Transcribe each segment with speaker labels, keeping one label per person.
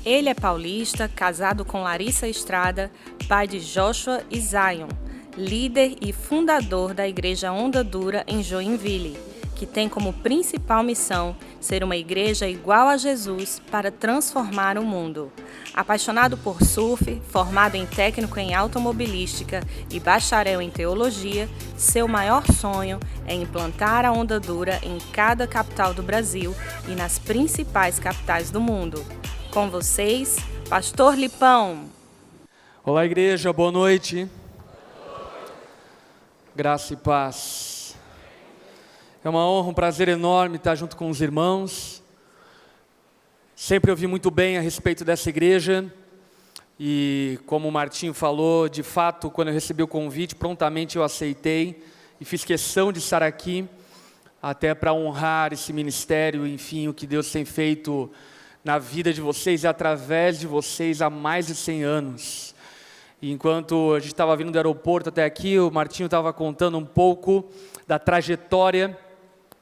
Speaker 1: Ele é paulista, casado com Larissa Estrada, pai de Joshua e Zion, líder e fundador da Igreja Onda Dura em Joinville, que tem como principal missão ser uma igreja igual a Jesus para transformar o mundo. Apaixonado por surf, formado em técnico em automobilística e bacharel em teologia, seu maior sonho é implantar a Onda Dura em cada capital do Brasil e nas principais capitais do mundo. Com vocês, Pastor Lipão.
Speaker 2: Olá, igreja, boa noite. Graça e paz. É uma honra, um prazer enorme estar junto com os irmãos. Sempre ouvi muito bem a respeito dessa igreja. E como o Martinho falou, de fato, quando eu recebi o convite, prontamente eu aceitei. E fiz questão de estar aqui, até para honrar esse ministério, enfim, o que Deus tem feito na vida de vocês e através de vocês há mais de 100 anos. E enquanto a gente estava vindo do aeroporto até aqui, o Martinho estava contando um pouco da trajetória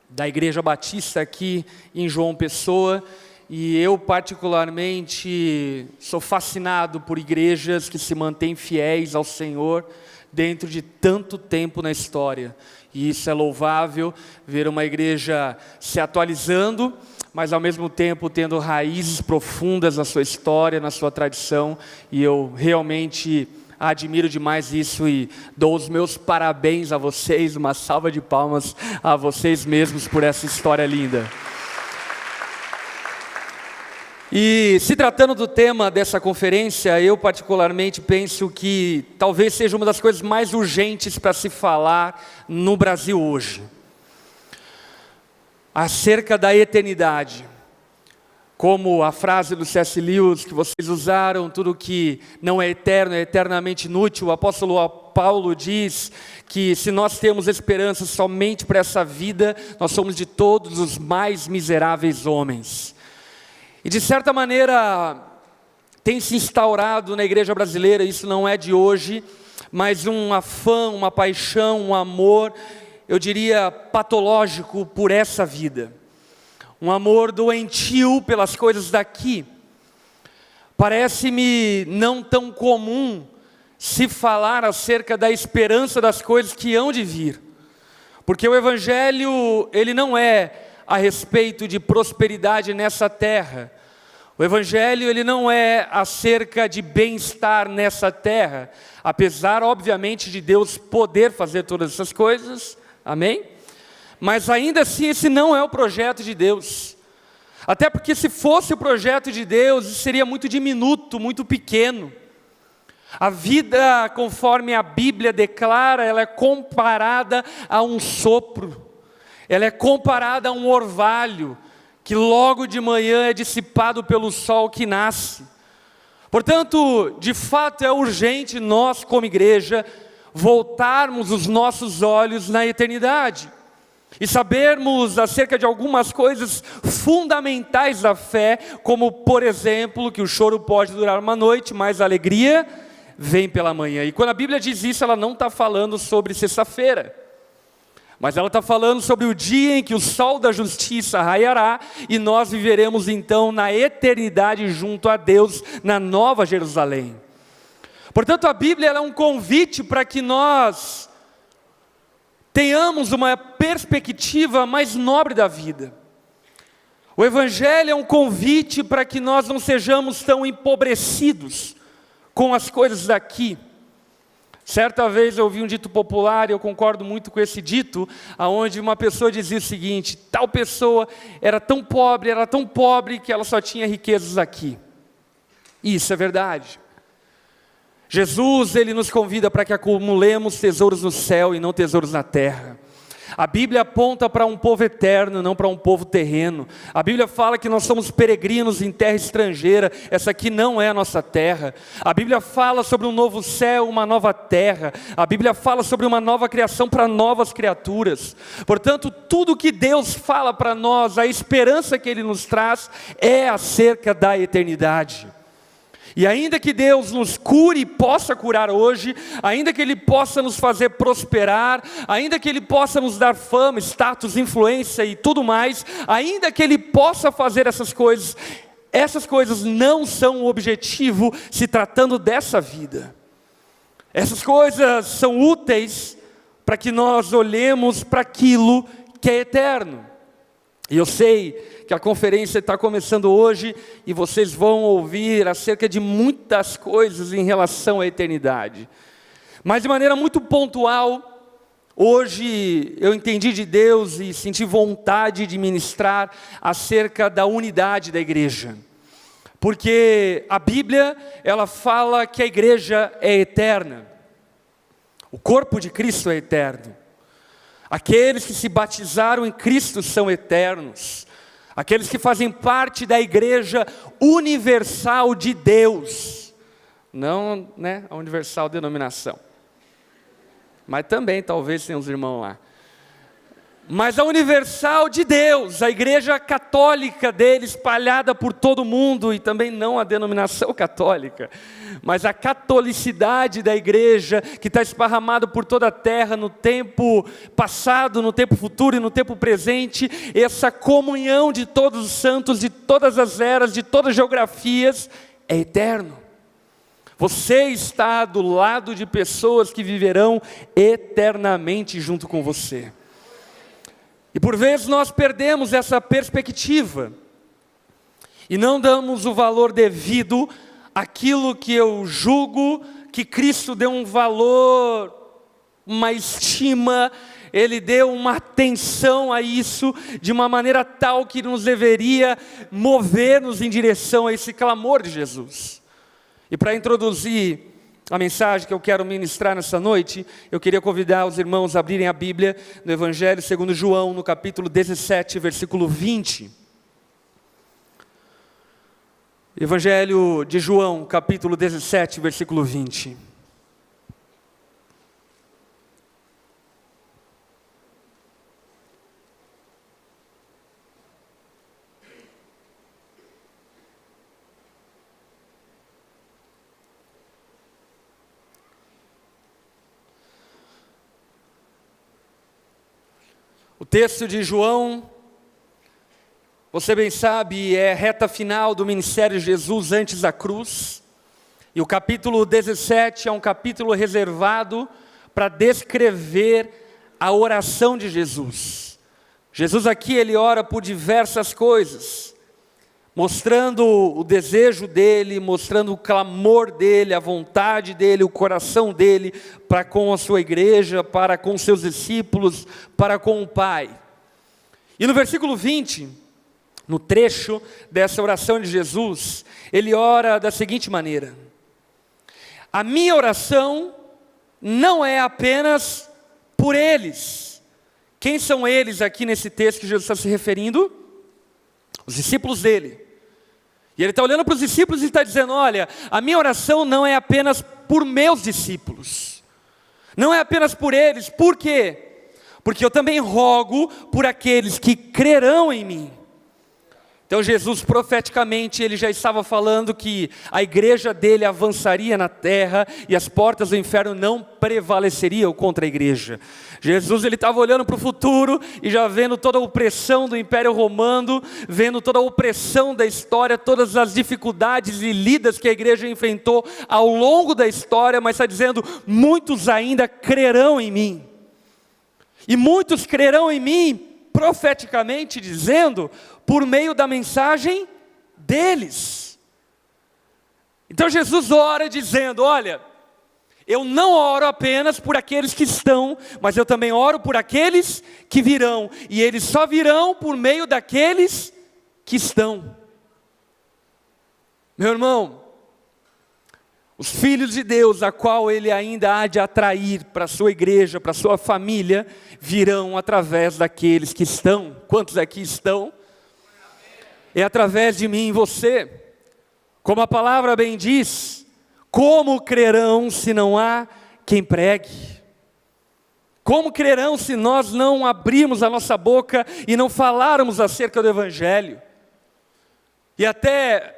Speaker 2: da Igreja Batista aqui em João Pessoa. E eu particularmente sou fascinado por igrejas que se mantêm fiéis ao Senhor dentro de tanto tempo na história. E isso é louvável, ver uma igreja se atualizando, mas ao mesmo tempo tendo raízes profundas na sua história, na sua tradição, e eu realmente admiro demais isso e dou os meus parabéns a vocês, uma salva de palmas a vocês mesmos por essa história linda. E se tratando do tema dessa conferência, eu particularmente penso que talvez seja uma das coisas mais urgentes para se falar no Brasil hoje. Acerca da eternidade, como a frase do C.S. Lewis que vocês usaram, tudo que não é eterno é eternamente inútil. O apóstolo Paulo diz que se nós temos esperança somente para essa vida, nós somos de todos os mais miseráveis homens. E de certa maneira tem se instaurado na igreja brasileira, isso não é de hoje, mas um afã, uma paixão, um amor, eu diria patológico por essa vida, um amor doentio pelas coisas daqui. Parece-me não tão comum se falar acerca da esperança das coisas que hão de vir, porque o Evangelho, ele não é a respeito de prosperidade nessa terra. O Evangelho, ele não é acerca de bem-estar nessa terra, apesar, obviamente, de Deus poder fazer todas essas coisas. Amém? Mas ainda assim esse não é o projeto de Deus. Até porque se fosse o projeto de Deus, isso seria muito diminuto, muito pequeno. A vida, conforme a Bíblia declara, ela é comparada a um sopro. Ela é comparada a um orvalho, que logo de manhã é dissipado pelo sol que nasce. Portanto, de fato é urgente nós como igreja voltarmos os nossos olhos na eternidade e sabermos acerca de algumas coisas fundamentais da fé, como por exemplo, que o choro pode durar uma noite, mas a alegria vem pela manhã. E quando a Bíblia diz isso, ela não está falando sobre sexta-feira, mas ela está falando sobre o dia em que o sol da justiça raiará e nós viveremos então na eternidade junto a Deus, na Nova Jerusalém. Portanto, a Bíblia ela é um convite para que nós tenhamos uma perspectiva mais nobre da vida. O Evangelho é um convite para que nós não sejamos tão empobrecidos com as coisas daqui. Certa vez eu ouvi um dito popular, e eu concordo muito com esse dito, onde uma pessoa dizia o seguinte: tal pessoa era tão pobre que ela só tinha riquezas aqui. Isso é verdade. Jesus, ele nos convida para que acumulemos tesouros no céu e não tesouros na terra. A Bíblia aponta para um povo eterno, não para um povo terreno. A Bíblia fala que nós somos peregrinos em terra estrangeira, essa aqui não é a nossa terra. A Bíblia fala sobre um novo céu, uma nova terra. A Bíblia fala sobre uma nova criação para novas criaturas. Portanto, tudo que Deus fala para nós, a esperança que Ele nos traz, é acerca da eternidade. E ainda que Deus nos cure e possa curar hoje, ainda que Ele possa nos fazer prosperar, ainda que Ele possa nos dar fama, status, influência e tudo mais, ainda que Ele possa fazer essas coisas, essas coisas não são o objetivo se tratando dessa vida. Essas coisas são úteis para que nós olhemos para aquilo que é eterno. E eu sei que a conferência está começando hoje e vocês vão ouvir acerca de muitas coisas em relação à eternidade. Mas de maneira muito pontual, hoje eu entendi de Deus e senti vontade de ministrar acerca da unidade da igreja. Porque a Bíblia, ela fala que a igreja é eterna. O corpo de Cristo é eterno. Aqueles que se batizaram em Cristo são eternos. Aqueles que fazem parte da igreja universal de Deus. Não, a universal denominação. Mas também talvez tenha uns irmãos lá. Mas a universal de Deus, a igreja católica dele, espalhada por todo o mundo, e também não a denominação católica, mas a catolicidade da igreja, que está esparramada por toda a terra, no tempo passado, no tempo futuro e no tempo presente, essa comunhão de todos os santos, de todas as eras, de todas as geografias, é eterno. Você está do lado de pessoas que viverão eternamente junto com você. E por vezes nós perdemos essa perspectiva e não damos o valor devido àquilo que eu julgo que Cristo deu um valor, uma estima, Ele deu uma atenção a isso de uma maneira tal que nos deveria mover-nos em direção a esse clamor de Jesus. E para introduzir a mensagem que eu quero ministrar nessa noite, eu queria convidar os irmãos a abrirem a Bíblia no Evangelho segundo João, no capítulo 17, versículo 20. Evangelho de João, capítulo 17, versículo 20. O texto de João, você bem sabe, é a reta final do ministério de Jesus antes da cruz. E o capítulo 17 é um capítulo reservado para descrever a oração de Jesus. Jesus aqui, ele ora por diversas coisas, mostrando o desejo dele, mostrando o clamor dele, a vontade dele, o coração dele para com a sua igreja, para com seus discípulos, para com o Pai. E no versículo 20, no trecho dessa oração de Jesus, ele ora da seguinte maneira: a minha oração não é apenas por eles. Quem são eles aqui nesse texto que Jesus está se referindo? Os discípulos dele. E ele está olhando para os discípulos e está dizendo: olha, a minha oração não é apenas por meus discípulos, não é apenas por eles. Por quê? Porque eu também rogo por aqueles que crerão em mim. Então Jesus profeticamente, ele já estava falando que a igreja dele avançaria na terra e as portas do inferno não prevaleceriam contra a igreja. Jesus, ele estava olhando para o futuro e já vendo toda a opressão do Império Romano, vendo toda a opressão da história, todas as dificuldades e lidas que a igreja enfrentou ao longo da história, mas está dizendo: muitos ainda crerão em mim. E muitos crerão em mim, profeticamente dizendo, por meio da mensagem deles. Então Jesus ora dizendo: olha, eu não oro apenas por aqueles que estão, mas eu também oro por aqueles que virão, e eles só virão por meio daqueles que estão. Meu irmão, os filhos de Deus, a qual Ele ainda há de atrair para a sua igreja, para a sua família, virão através daqueles que estão. Quantos aqui estão? É através de mim e você. Como a palavra bem diz, como crerão se não há quem pregue? Como crerão se nós não abrirmos a nossa boca e não falarmos acerca do Evangelho? E até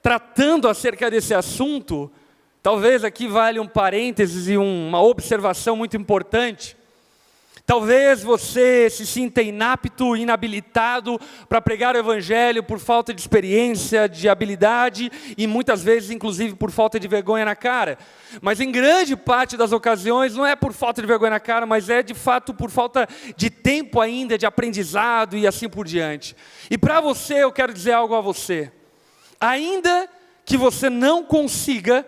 Speaker 2: tratando acerca desse assunto, talvez aqui vale um parênteses e uma observação muito importante. Talvez você se sinta inapto, inabilitado para pregar o Evangelho por falta de experiência, de habilidade e muitas vezes, inclusive, por falta de vergonha na cara. Mas em grande parte das ocasiões, não é por falta de vergonha na cara, mas é de fato por falta de tempo ainda, de aprendizado e assim por diante. E para você, eu quero dizer algo a você. Ainda que você não consiga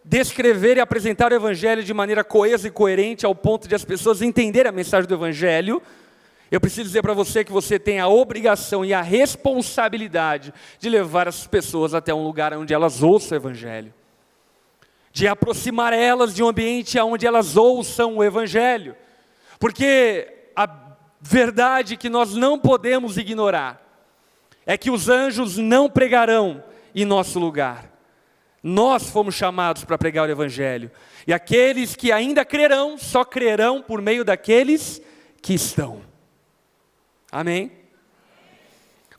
Speaker 2: descrever e apresentar o Evangelho de maneira coesa e coerente ao ponto de as pessoas entenderem a mensagem do Evangelho, eu preciso dizer para você que você tem a obrigação e a responsabilidade de levar essas pessoas até um lugar onde elas ouçam o Evangelho, de aproximar elas de um ambiente onde elas ouçam o Evangelho, porque a verdade que nós não podemos ignorar é que os anjos não pregarão em nosso lugar. Nós fomos chamados para pregar o Evangelho. E aqueles que ainda crerão, só crerão por meio daqueles que estão. Amém?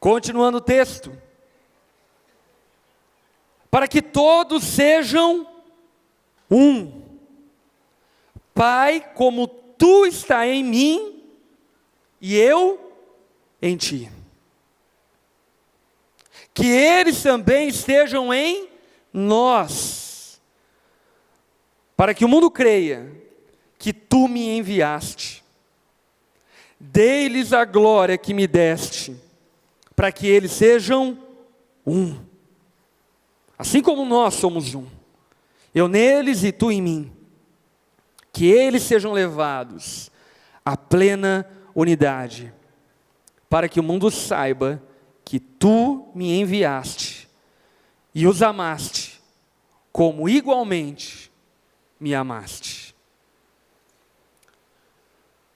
Speaker 2: Continuando o texto. Para que todos sejam um. Pai, como tu está em mim e eu em ti. Que eles também estejam em nós, para que o mundo creia que tu me enviaste. Dei-lhes a glória que me deste, para que eles sejam um. Assim como nós somos um. Eu neles e tu em mim. Que eles sejam levados à plena unidade, para que o mundo saiba que tu me enviaste e os amaste, como igualmente me amaste.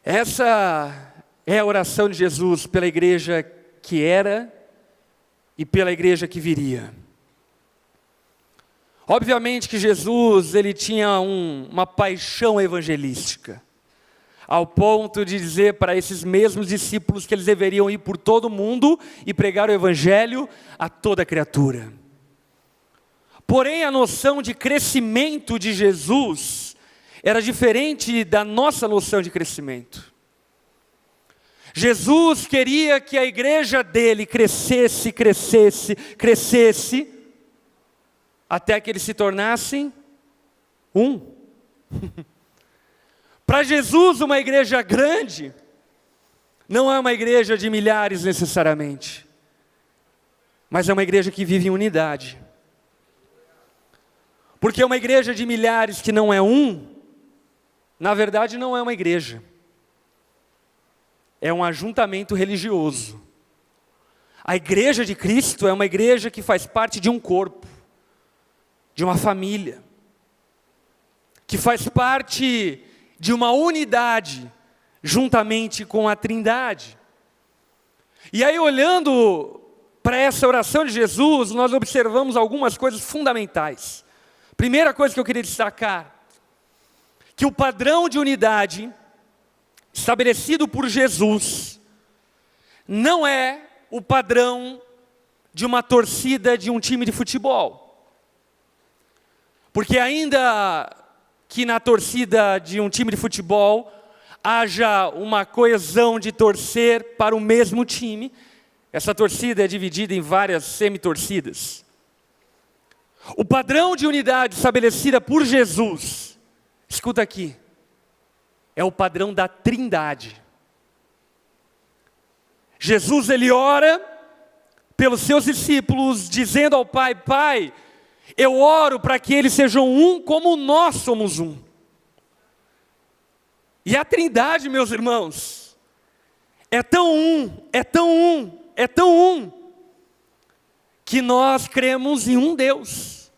Speaker 2: Essa é a oração de Jesus pela igreja que era e pela igreja que viria. Obviamente que Jesus, ele tinha uma paixão evangelística, ao ponto de dizer para esses mesmos discípulos que eles deveriam ir por todo o mundo e pregar o Evangelho a toda criatura. Porém, a noção de crescimento de Jesus era diferente da nossa noção de crescimento. Jesus queria que a igreja dele crescesse, até que eles se tornassem um. Para Jesus, uma igreja grande não é uma igreja de milhares necessariamente, mas é uma igreja que vive em unidade. Porque uma igreja de milhares que não é um, na verdade não é uma igreja. É um ajuntamento religioso. A igreja de Cristo é uma igreja que faz parte de um corpo, de uma família, que faz parte de uma unidade, juntamente com a Trindade. E aí, olhando para essa oração de Jesus, nós observamos algumas coisas fundamentais. Primeira coisa que eu queria destacar, que o padrão de unidade estabelecido por Jesus não é o padrão de uma torcida de um time de futebol. Porque ainda que na torcida de um time de futebol haja uma coesão de torcer para o mesmo time, essa torcida é dividida em várias semi-torcidas. O padrão de unidade estabelecida por Jesus, escuta aqui, é o padrão da Trindade. Jesus, ele ora pelos seus discípulos, dizendo ao Pai: Pai, eu oro para que eles sejam um como nós somos um. E a Trindade, meus irmãos, é tão um, que nós cremos em um Deus,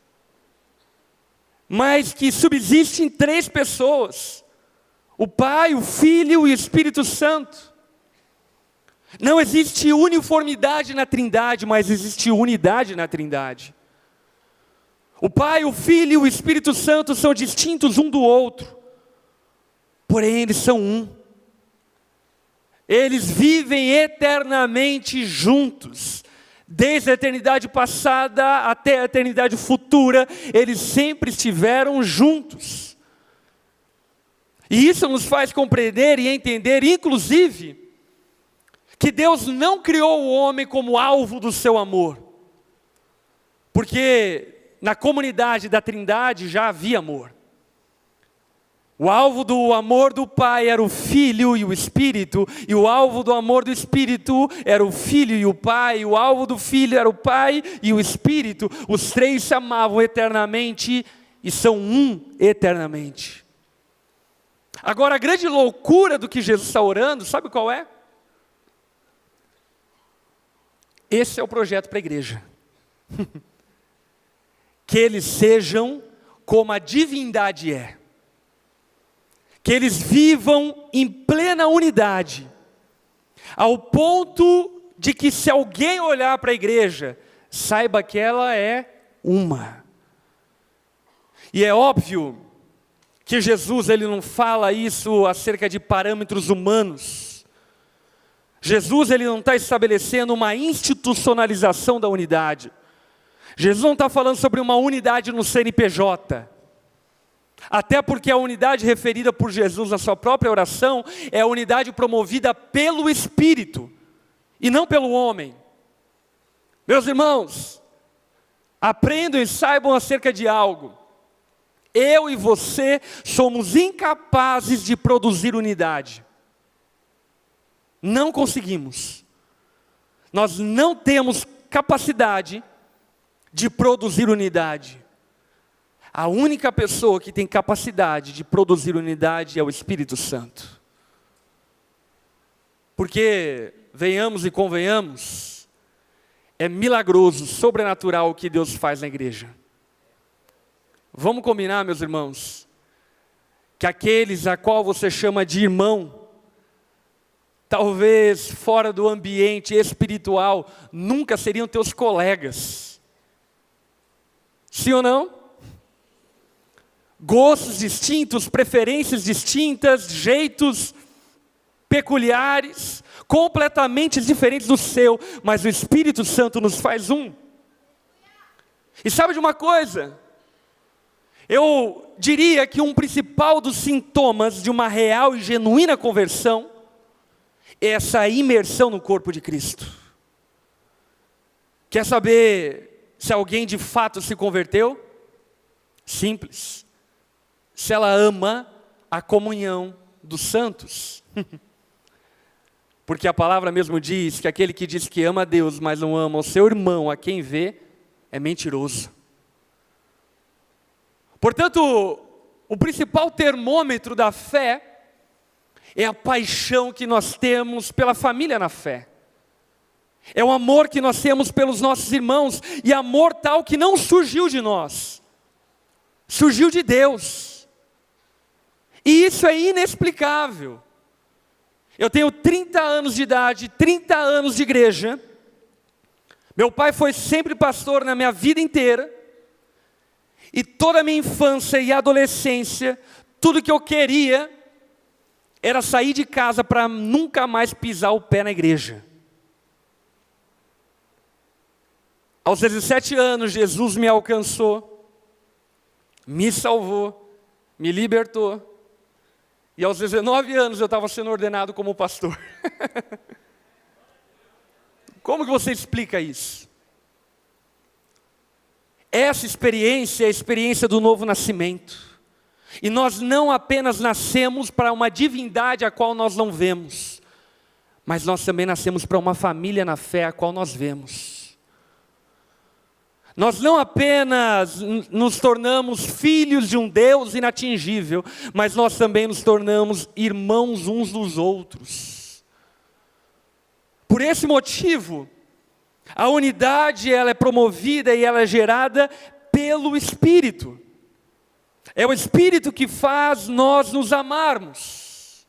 Speaker 2: mas que subsiste em três pessoas: o Pai, o Filho e o Espírito Santo. Não existe uniformidade na Trindade, mas existe unidade na Trindade. O Pai, o Filho e o Espírito Santo são distintos um do outro, porém eles são um. Eles vivem eternamente juntos. Desde a eternidade passada até a eternidade futura, eles sempre estiveram juntos. E isso nos faz compreender e entender, inclusive, que Deus não criou o homem como alvo do seu amor. Porque na comunidade da Trindade já havia amor. O alvo do amor do Pai era o Filho e o Espírito, e o alvo do amor do Espírito era o Filho e o Pai, e o alvo do Filho era o Pai e o Espírito. Os três se amavam eternamente e são um eternamente. Agora, a grande loucura do que Jesus está orando, sabe qual é? Esse é o projeto para a igreja. Que eles sejam como a divindade é. Que eles vivam em plena unidade. Ao ponto de que se alguém olhar para a igreja, saiba que ela é uma. E é óbvio que Jesus ele não fala isso acerca de parâmetros humanos. Jesus ele não está estabelecendo uma institucionalização da unidade. Jesus não está falando sobre uma unidade no CNPJ. Até porque a unidade referida por Jesus na sua própria oração é a unidade promovida pelo Espírito e não pelo homem. Meus irmãos, aprendam e saibam acerca de algo. Eu e você somos incapazes de produzir unidade. Não conseguimos. Nós não temos capacidade de produzir unidade. A única pessoa que tem capacidade de produzir unidade é o Espírito Santo. Porque, venhamos e convenhamos, é milagroso, sobrenatural o que Deus faz na igreja. Vamos combinar, meus irmãos, que aqueles a qual você chama de irmão, talvez fora do ambiente espiritual, nunca seriam teus colegas. Sim ou não? Gostos distintos, preferências distintas, jeitos peculiares, completamente diferentes do seu, mas o Espírito Santo nos faz um. E sabe de uma coisa? Eu diria que um principal dos sintomas de uma real e genuína conversão é essa imersão no corpo de Cristo. Quer saber se alguém de fato se converteu? Simples. Se ela ama a comunhão dos santos. Porque a palavra mesmo diz que aquele que diz que ama a Deus, mas não ama o seu irmão, a quem vê, é mentiroso. Portanto, o principal termômetro da fé é a paixão que nós temos pela família na fé. É o amor que nós temos pelos nossos irmãos, e amor tal que não surgiu de nós, surgiu de Deus. E isso é inexplicável. Eu tenho 30 anos de idade, 30 anos de igreja. Meu pai foi sempre pastor na minha vida inteira. E toda a minha infância e adolescência, tudo que eu queria era sair de casa para nunca mais pisar o pé na igreja. Aos 17 anos, Jesus me alcançou, me salvou, me libertou. E aos 19 anos eu estava sendo ordenado como pastor. Como que você explica isso? Essa experiência é a experiência do novo nascimento. E nós não apenas nascemos para uma divindade a qual nós não vemos, mas nós também nascemos para uma família na fé a qual nós vemos. Nós não apenas nos tornamos filhos de um Deus inatingível, mas nós também nos tornamos irmãos uns dos outros. Por esse motivo, a unidade ela é promovida e ela é gerada pelo Espírito. É o Espírito que faz nós nos amarmos.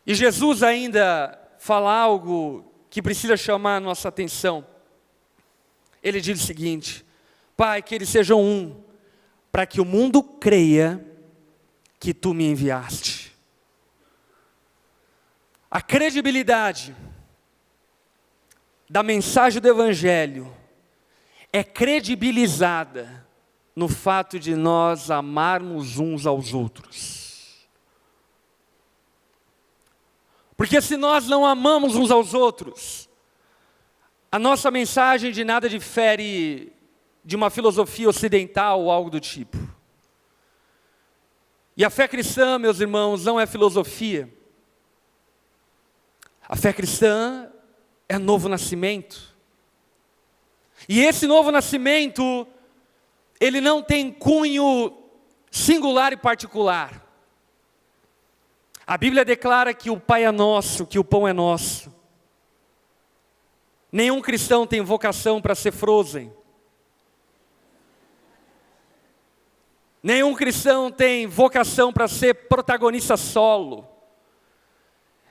Speaker 2: E Jesus ainda fala algo que precisa chamar a nossa atenção. Ele diz o seguinte: Pai, que eles sejam um, para que o mundo creia que Tu me enviaste. A credibilidade da mensagem do Evangelho é credibilizada no fato de nós amarmos uns aos outros. Porque se nós não amamos uns aos outros, a nossa mensagem de nada difere de uma filosofia ocidental ou algo do tipo. E a fé cristã, meus irmãos, não é filosofia. A fé cristã é novo nascimento. E esse novo nascimento, ele não tem cunho singular e particular. A Bíblia declara que o Pai é nosso, que o pão é nosso. Nenhum cristão tem vocação para ser Frozen. Nenhum cristão tem vocação para ser protagonista solo.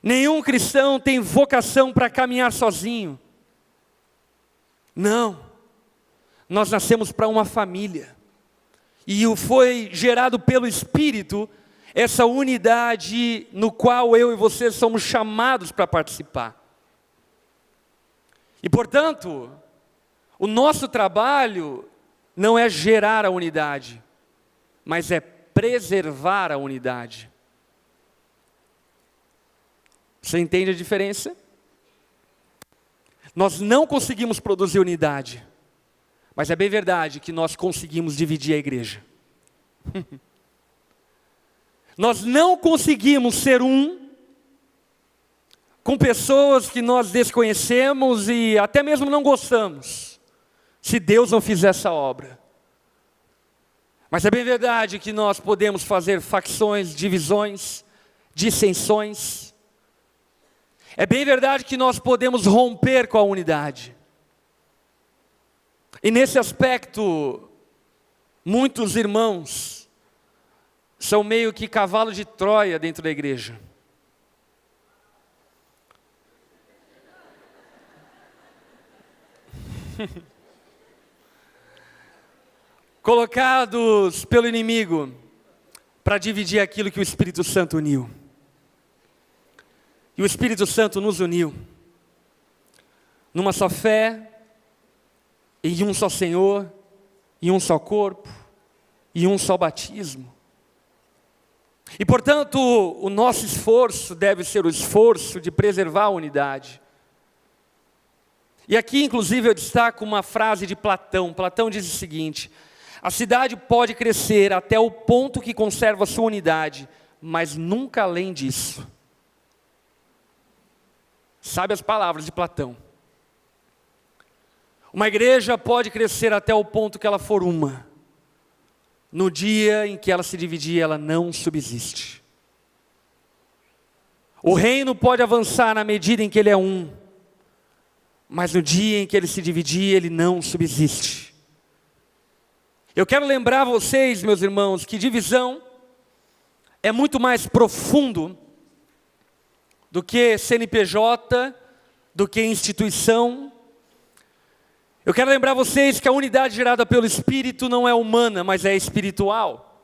Speaker 2: Nenhum cristão tem vocação para caminhar sozinho. Não. Nós nascemos para uma família. E foi gerado pelo Espírito essa unidade no qual eu e você somos chamados para participar. E, portanto, o nosso trabalho não é gerar a unidade, mas é preservar a unidade. Você entende a diferença? Nós não conseguimos produzir unidade, mas é bem verdade que nós conseguimos dividir a igreja. Nós não conseguimos ser um com pessoas que nós desconhecemos e até mesmo não gostamos, se Deus não fizer essa obra. Mas é bem verdade que nós podemos fazer facções, divisões, dissensões. É bem verdade que nós podemos romper com a unidade. E nesse aspecto, muitos irmãos são meio que cavalo de Troia dentro da igreja. Colocados pelo inimigo para dividir aquilo que o Espírito Santo uniu. E o Espírito Santo nos uniu numa só fé, em um só Senhor, em um só corpo, e um só batismo. E portanto, o nosso esforço deve ser o esforço de preservar a unidade. E aqui, inclusive, eu destaco uma frase de Platão. Platão diz o seguinte: a cidade pode crescer até o ponto que conserva sua unidade, mas nunca além disso. Sabe as palavras de Platão? Uma igreja pode crescer até o ponto que ela for uma. No dia em que ela se dividir, ela não subsiste. O reino pode avançar na medida em que ele é um, mas no dia em que ele se dividir, ele não subsiste. Eu quero lembrar vocês, meus irmãos, que divisão é muito mais profundo do que CNPJ, do que instituição. Eu quero lembrar vocês que a unidade gerada pelo Espírito não é humana, mas é espiritual.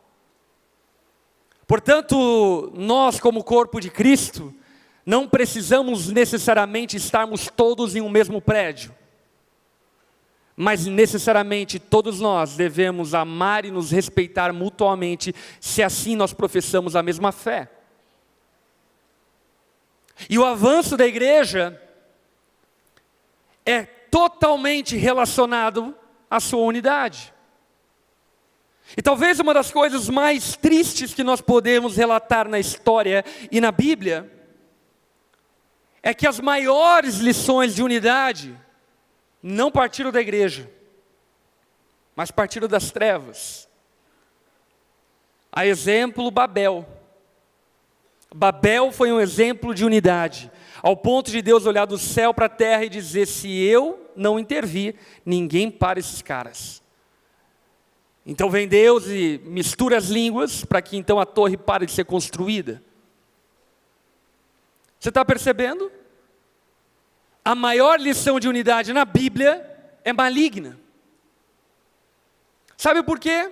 Speaker 2: Portanto, nós como corpo de Cristo, não precisamos necessariamente estarmos todos em um mesmo prédio. Mas necessariamente todos nós devemos amar e nos respeitar mutuamente, se assim nós professamos a mesma fé. E o avanço da igreja é totalmente relacionado à sua unidade. E talvez uma das coisas mais tristes que nós podemos relatar na história e na Bíblia é que as maiores lições de unidade não partiram da igreja, mas partiram das trevas. A exemplo, Babel. Babel foi um exemplo de unidade, ao ponto de Deus olhar do céu para a terra e dizer: se eu não intervir, ninguém para esses caras. Então vem Deus e mistura as línguas para que então a torre pare de ser construída. Você está percebendo? A maior lição de unidade na Bíblia é maligna. Sabe por quê?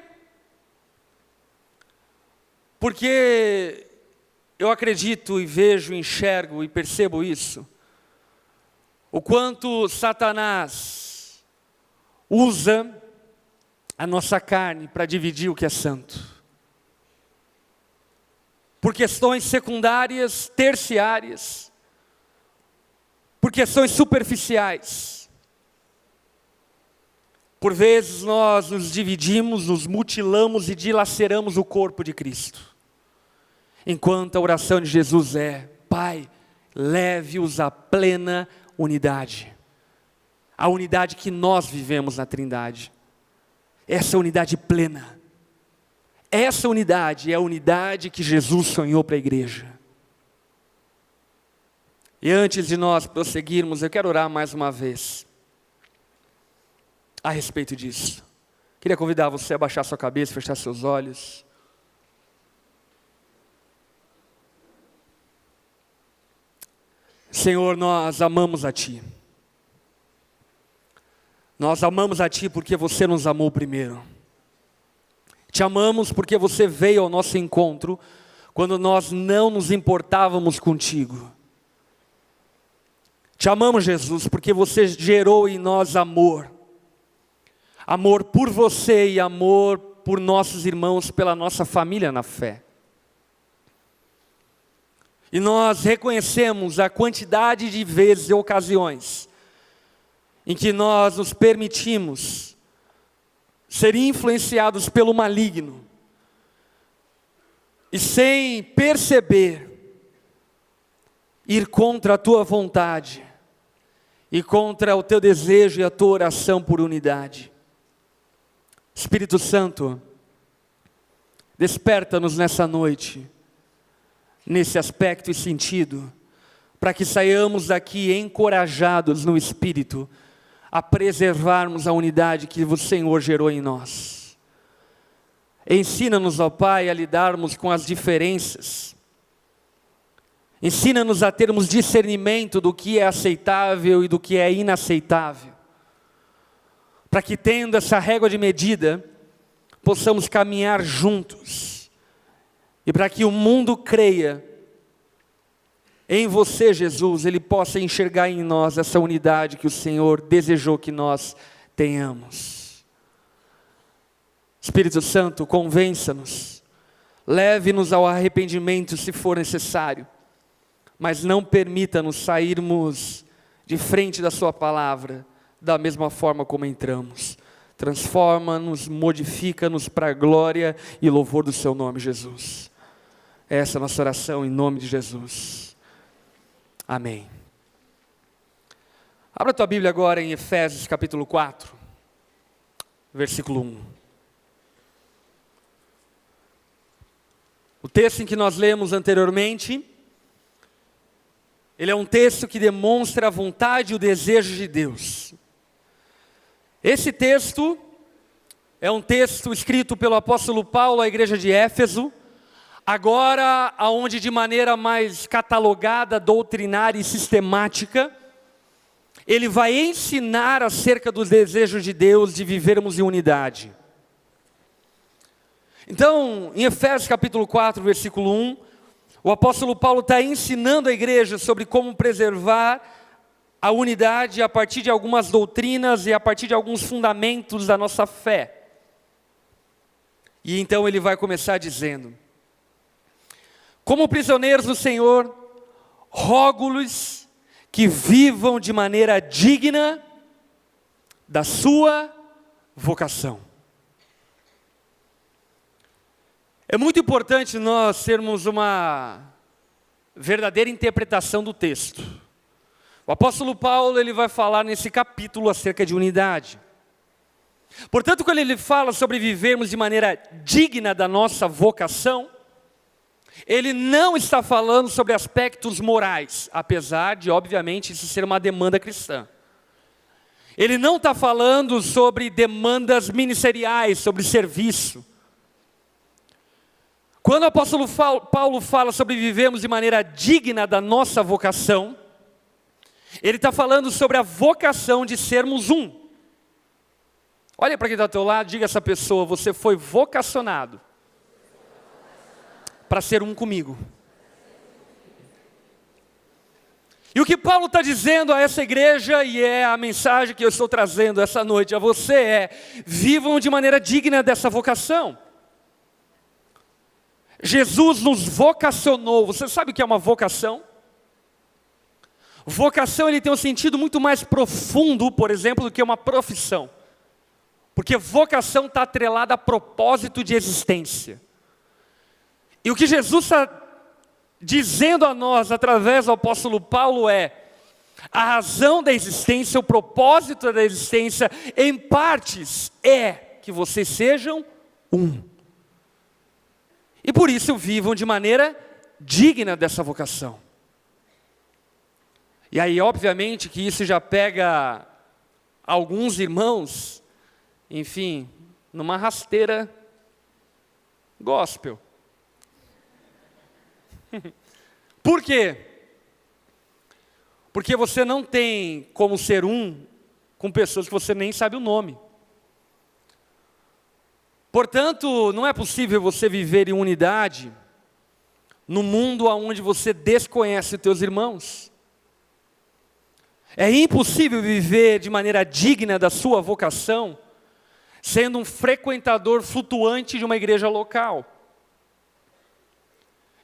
Speaker 2: Porque eu acredito e vejo, enxergo e percebo isso. O quanto Satanás usa a nossa carne para dividir o que é santo. Por questões secundárias, terciárias, por questões superficiais. Por vezes nós nos dividimos, nos mutilamos e dilaceramos o corpo de Cristo. Enquanto a oração de Jesus é: Pai, leve-os à plena unidade. A unidade que nós vivemos na Trindade. Essa unidade plena. Essa unidade é a unidade que Jesus sonhou para a igreja. E antes de nós prosseguirmos, eu quero orar mais uma vez a respeito disso. Queria convidar você a baixar sua cabeça, fechar seus olhos. Senhor, nós amamos a Ti. Nós amamos a Ti porque você nos amou primeiro. Te amamos porque você veio ao nosso encontro quando nós não nos importávamos contigo. Te amamos, Jesus, porque você gerou em nós amor. Amor por você e amor por nossos irmãos, pela nossa família na fé. E nós reconhecemos a quantidade de vezes e ocasiões em que nós nos permitimos ser influenciados pelo maligno e, sem perceber, ir contra a tua vontade e contra o teu desejo e a tua oração por unidade. Espírito Santo, desperta-nos nessa noite, nesse aspecto e sentido, para que saiamos daqui encorajados no Espírito, a preservarmos a unidade que o Senhor gerou em nós. Ensina-nos, ó Pai, a lidarmos com as diferenças. Ensina-nos a termos discernimento do que é aceitável e do que é inaceitável. Para que, tendo essa régua de medida, possamos caminhar juntos. E para que o mundo creia em você, Jesus, ele possa enxergar em nós essa unidade que o Senhor desejou que nós tenhamos. Espírito Santo, convença-nos, leve-nos ao arrependimento se for necessário, mas não permita-nos sairmos de frente da sua palavra da mesma forma como entramos. Transforma-nos, modifica-nos para a glória e louvor do seu nome, Jesus. Essa é a nossa oração em nome de Jesus. Amém. Abra a tua Bíblia agora em Efésios capítulo 4, versículo 1. O texto em que nós lemos anteriormente, ele é um texto que demonstra a vontade e o desejo de Deus. Esse texto é um texto escrito pelo apóstolo Paulo à igreja de Éfeso, agora aonde de maneira mais catalogada, doutrinária e sistemática, ele vai ensinar acerca dos desejos de Deus de vivermos em unidade. Então, em Efésios capítulo 4, versículo 1, o apóstolo Paulo está ensinando a igreja sobre como preservar a unidade a partir de algumas doutrinas e a partir de alguns fundamentos da nossa fé. E então ele vai começar dizendo: como prisioneiros do Senhor, rogo-lhes que vivam de maneira digna da sua vocação. É muito importante nós termos uma verdadeira interpretação do texto. O apóstolo Paulo, ele vai falar nesse capítulo acerca de unidade. Portanto, quando ele fala sobre vivermos de maneira digna da nossa vocação, ele não está falando sobre aspectos morais, apesar de, obviamente, isso ser uma demanda cristã. Ele não está falando sobre demandas ministeriais, sobre serviço. Quando o apóstolo Paulo fala sobre vivermos de maneira digna da nossa vocação, ele está falando sobre a vocação de sermos um. Olha para quem está ao teu lado, diga a essa pessoa: você foi vocacionado para ser um comigo. E o que Paulo está dizendo a essa igreja, e é a mensagem que eu estou trazendo essa noite a você, é: vivam de maneira digna dessa vocação. Jesus nos vocacionou. Você sabe o que é uma vocação? Vocação ele tem um sentido muito mais profundo, por exemplo, do que uma profissão. Porque vocação está atrelada a propósito de existência. E o que Jesus está dizendo a nós, através do apóstolo Paulo, é: a razão da existência, o propósito da existência, em partes, é que vocês sejam um. E por isso vivam de maneira digna dessa vocação. E aí, obviamente, que isso já pega alguns irmãos, enfim, numa rasteira gospel. Por quê? Porque você não tem como ser um com pessoas que você nem sabe o nome. Portanto, não é possível você viver em unidade no mundo onde você desconhece os teus irmãos. É impossível viver de maneira digna da sua vocação sendo um frequentador flutuante de uma igreja local.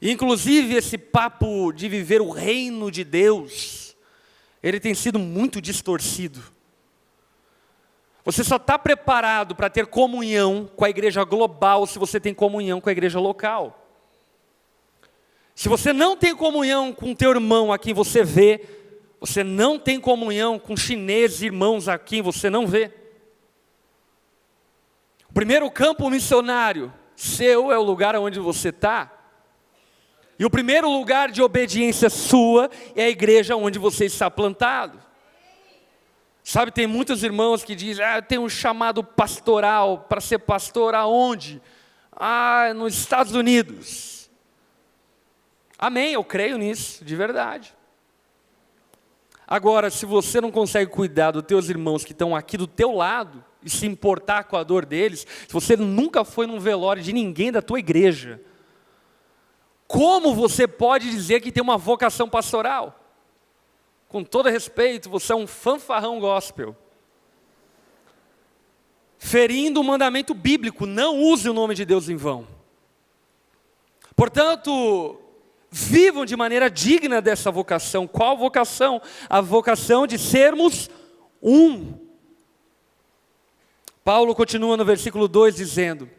Speaker 2: Inclusive, esse papo de viver o reino de Deus, ele tem sido muito distorcido. Você só está preparado para ter comunhão com a igreja global se você tem comunhão com a igreja local. Se você não tem comunhão com o teu irmão a quem você vê, você não tem comunhão com chineses irmãos a quem você não vê. O primeiro campo missionário seu é o lugar onde você está. E o primeiro lugar de obediência sua é a igreja onde você está plantado. Sabe, tem muitos irmãos que dizem: eu tenho um chamado pastoral, para ser pastor aonde? Nos Estados Unidos. Amém, eu creio nisso, de verdade. Agora, se você não consegue cuidar dos teus irmãos que estão aqui do teu lado, e se importar com a dor deles, se você nunca foi num velório de ninguém da tua igreja, como você pode dizer que tem uma vocação pastoral? Com todo respeito, você é um fanfarrão gospel. Ferindo o mandamento bíblico, não use o nome de Deus em vão. Portanto, vivam de maneira digna dessa vocação. Qual vocação? A vocação de sermos um. Paulo continua no versículo 2 dizendo: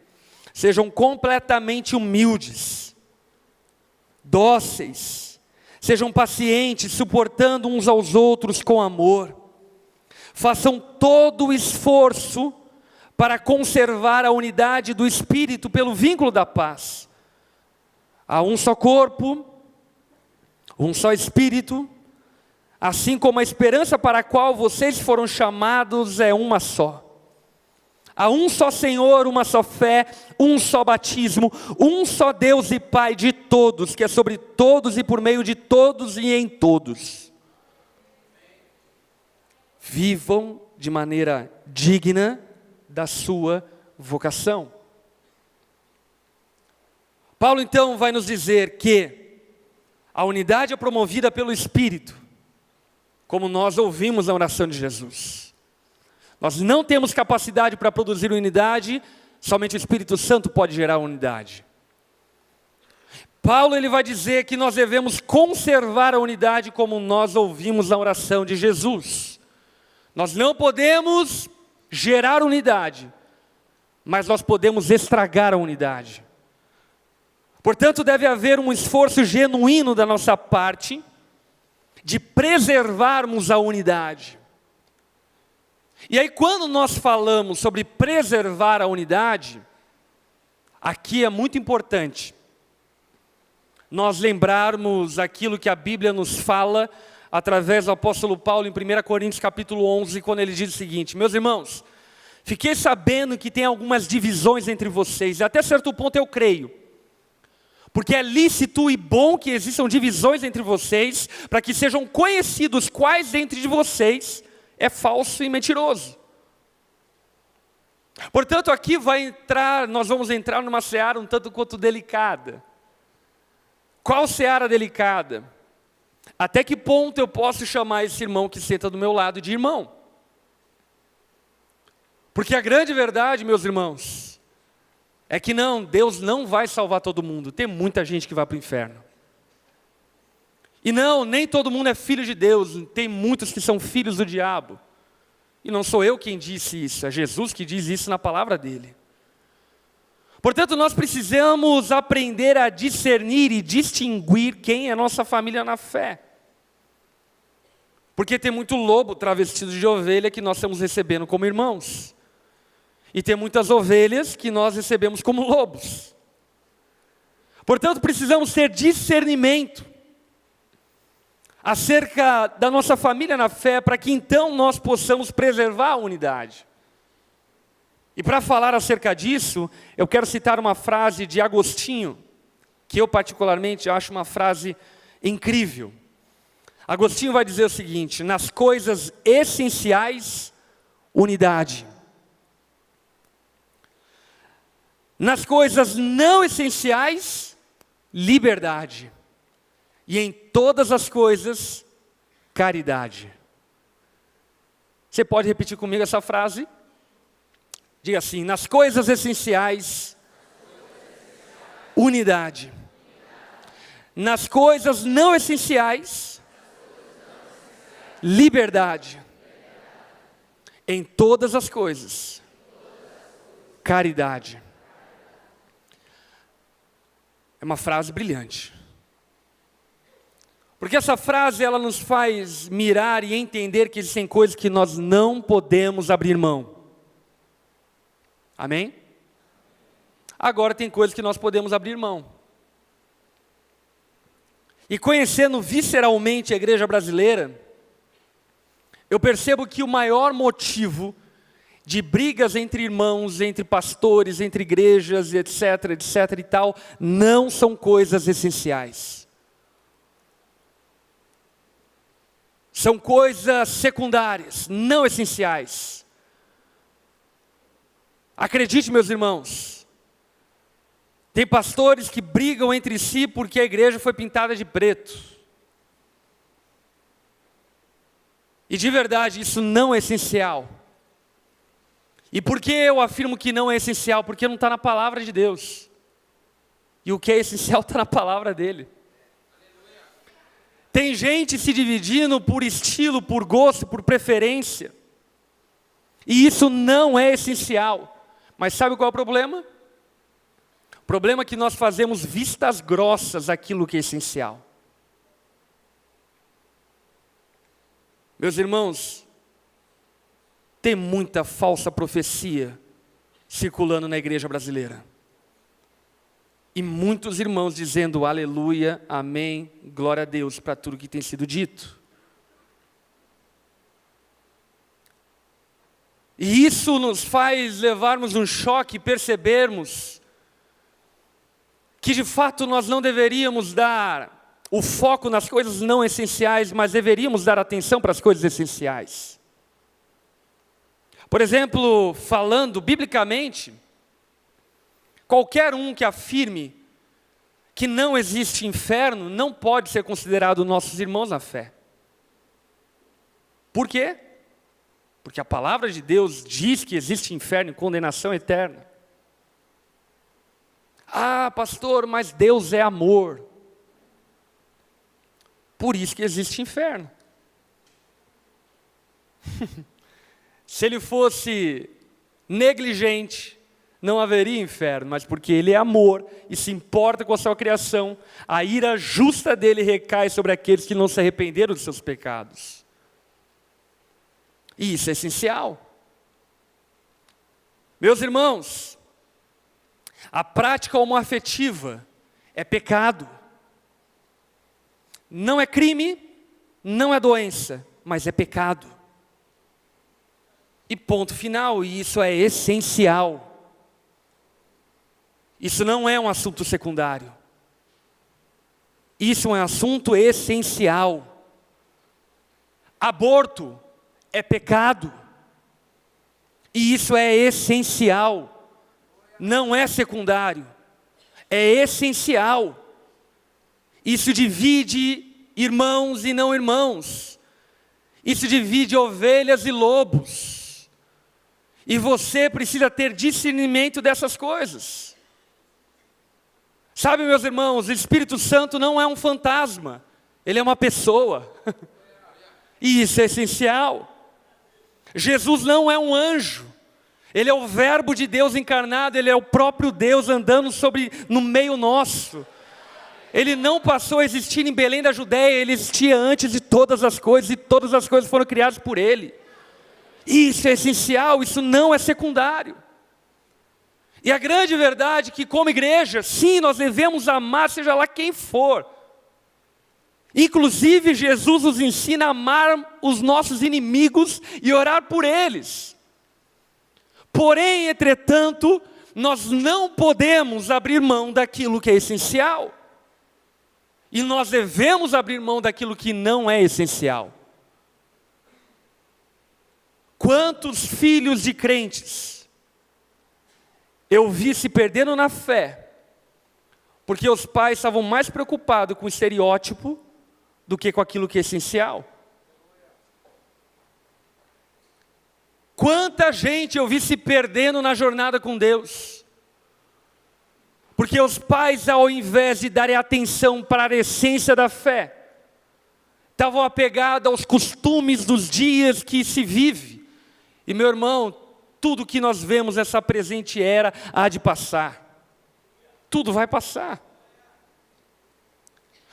Speaker 2: sejam completamente humildes, dóceis, sejam pacientes, suportando uns aos outros com amor. Façam todo o esforço para conservar a unidade do Espírito pelo vínculo da paz. Há um só corpo, um só Espírito, assim como a esperança para a qual vocês foram chamados é uma só. Há um só Senhor, uma só fé, um só batismo, um só Deus e Pai de todos, que é sobre todos e por meio de todos e em todos. Vivam de maneira digna da sua vocação. Paulo então vai nos dizer que a unidade é promovida pelo Espírito, como nós ouvimos na oração de Jesus. Nós não temos capacidade para produzir unidade, somente o Espírito Santo pode gerar unidade. Paulo ele vai dizer que nós devemos conservar a unidade como nós ouvimos na oração de Jesus. Nós não podemos gerar unidade, mas nós podemos estragar a unidade. Portanto, deve haver um esforço genuíno da nossa parte de preservarmos a unidade. E aí, quando nós falamos sobre preservar a unidade, aqui é muito importante nós lembrarmos aquilo que a Bíblia nos fala através do apóstolo Paulo em 1 Coríntios capítulo 11, quando ele diz o seguinte: meus irmãos, fiquei sabendo que tem algumas divisões entre vocês, e até certo ponto eu creio, porque é lícito e bom que existam divisões entre vocês, para que sejam conhecidos quais dentre de vocês é falso e mentiroso. Portanto, aqui nós vamos entrar numa seara um tanto quanto delicada. Qual seara delicada? Até que ponto eu posso chamar esse irmão que senta do meu lado de irmão? Porque a grande verdade, meus irmãos, é que Deus não vai salvar todo mundo. Tem muita gente que vai para o inferno. E não, nem todo mundo é filho de Deus, tem muitos que são filhos do diabo. E não sou eu quem disse isso, é Jesus que diz isso na palavra dele. Portanto, nós precisamos aprender a discernir e distinguir quem é nossa família na fé. Porque tem muito lobo travestido de ovelha que nós estamos recebendo como irmãos. E tem muitas ovelhas que nós recebemos como lobos. Portanto, precisamos ter discernimento acerca da nossa família na fé, para que então nós possamos preservar a unidade. E para falar acerca disso, eu quero citar uma frase de Agostinho, que eu particularmente acho uma frase incrível. Agostinho vai dizer o seguinte: nas coisas essenciais, unidade. Nas coisas não essenciais, liberdade. E em todas as coisas, caridade. Você pode repetir comigo essa frase? Diga assim: nas coisas essenciais, unidade. Nas coisas não essenciais, liberdade. Em todas as coisas, caridade. É uma frase brilhante. Porque essa frase, ela nos faz mirar e entender que existem coisas que nós não podemos abrir mão. Amém? Agora tem coisas que nós podemos abrir mão. E conhecendo visceralmente a igreja brasileira, eu percebo que o maior motivo de brigas entre irmãos, entre pastores, entre igrejas, etc, etc e tal, não são coisas essenciais. São coisas secundárias, não essenciais. Acredite, meus irmãos, tem pastores que brigam entre si porque a igreja foi pintada de preto. E de verdade, isso não é essencial. E por que eu afirmo que não é essencial? Porque não está na palavra de Deus. E o que é essencial está na palavra dele. Tem gente se dividindo por estilo, por gosto, por preferência. E isso não é essencial. Mas sabe qual é o problema? O problema é que nós fazemos vistas grossas àquilo que é essencial. Meus irmãos, tem muita falsa profecia circulando na igreja brasileira. E muitos irmãos dizendo aleluia, amém, glória a Deus para tudo que tem sido dito. E isso nos faz levarmos um choque e percebermos que de fato nós não deveríamos dar o foco nas coisas não essenciais, mas deveríamos dar atenção para as coisas essenciais. Por exemplo, falando biblicamente, qualquer um que afirme que não existe inferno não pode ser considerado nossos irmãos na fé. Por quê? Porque a palavra de Deus diz que existe inferno e condenação eterna. Ah, pastor, mas Deus é amor. Por isso que existe inferno. Se ele fosse negligente, não haveria inferno, mas porque ele é amor e se importa com a sua criação, a ira justa dele recai sobre aqueles que não se arrependeram dos seus pecados. E isso é essencial. Meus irmãos, a prática homoafetiva é pecado. Não é crime, não é doença, mas é pecado. E ponto final, e isso é essencial. Isso não é um assunto secundário. Isso é um assunto essencial. Aborto é pecado. E isso é essencial. Não é secundário. É essencial. Isso divide irmãos e não irmãos. Isso divide ovelhas e lobos. E você precisa ter discernimento dessas coisas. Sabe, meus irmãos, o Espírito Santo não é um fantasma. Ele é uma pessoa. E isso é essencial. Jesus não é um anjo. Ele é o verbo de Deus encarnado, ele é o próprio Deus andando no meio nosso. Ele não passou a existir em Belém da Judéia, ele existia antes de todas as coisas, e todas as coisas foram criadas por ele. Isso é essencial, isso não é secundário. E a grande verdade é que como igreja, sim, nós devemos amar seja lá quem for. Inclusive Jesus nos ensina a amar os nossos inimigos e orar por eles. Porém, entretanto, nós não podemos abrir mão daquilo que é essencial. E nós devemos abrir mão daquilo que não é essencial. Quantos filhos de crentes eu vi se perdendo na fé, porque os pais estavam mais preocupados com o estereótipo do que com aquilo que é essencial. Quanta gente eu vi se perdendo na jornada com Deus, porque os pais, ao invés de darem atenção para a essência da fé, estavam apegados aos costumes dos dias que se vive. E meu irmão, tudo que nós vemos nessa presente era há de passar. Tudo vai passar.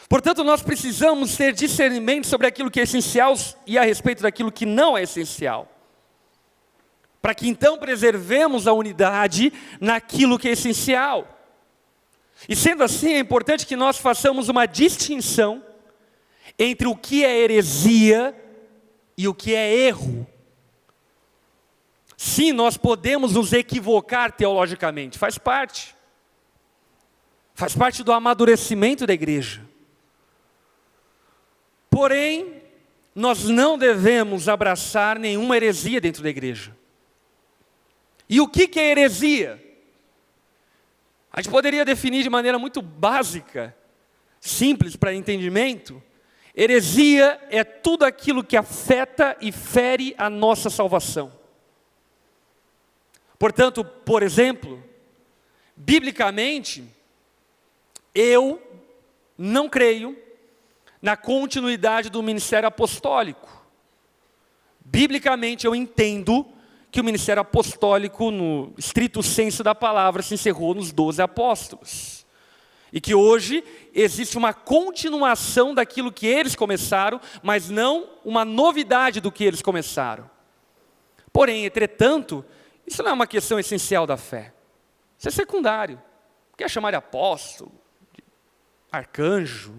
Speaker 2: Portanto, nós precisamos ter discernimento sobre aquilo que é essencial e a respeito daquilo que não é essencial. Para que então preservemos a unidade naquilo que é essencial. E sendo assim, é importante que nós façamos uma distinção entre o que é heresia e o que é erro. Sim, nós podemos nos equivocar teologicamente, faz parte. Faz parte do amadurecimento da igreja. Porém, nós não devemos abraçar nenhuma heresia dentro da igreja. E o que é heresia? A gente poderia definir de maneira muito básica, simples para entendimento. Heresia é tudo aquilo que afeta e fere a nossa salvação. Portanto, por exemplo, biblicamente, eu não creio na continuidade do ministério apostólico. Biblicamente, eu entendo que o ministério apostólico, no estrito senso da palavra, se encerrou nos 12 apóstolos. E que hoje existe uma continuação daquilo que eles começaram, mas não uma novidade do que eles começaram. Porém, entretanto, isso não é uma questão essencial da fé. Isso é secundário. Quer chamar de apóstolo, de arcanjo?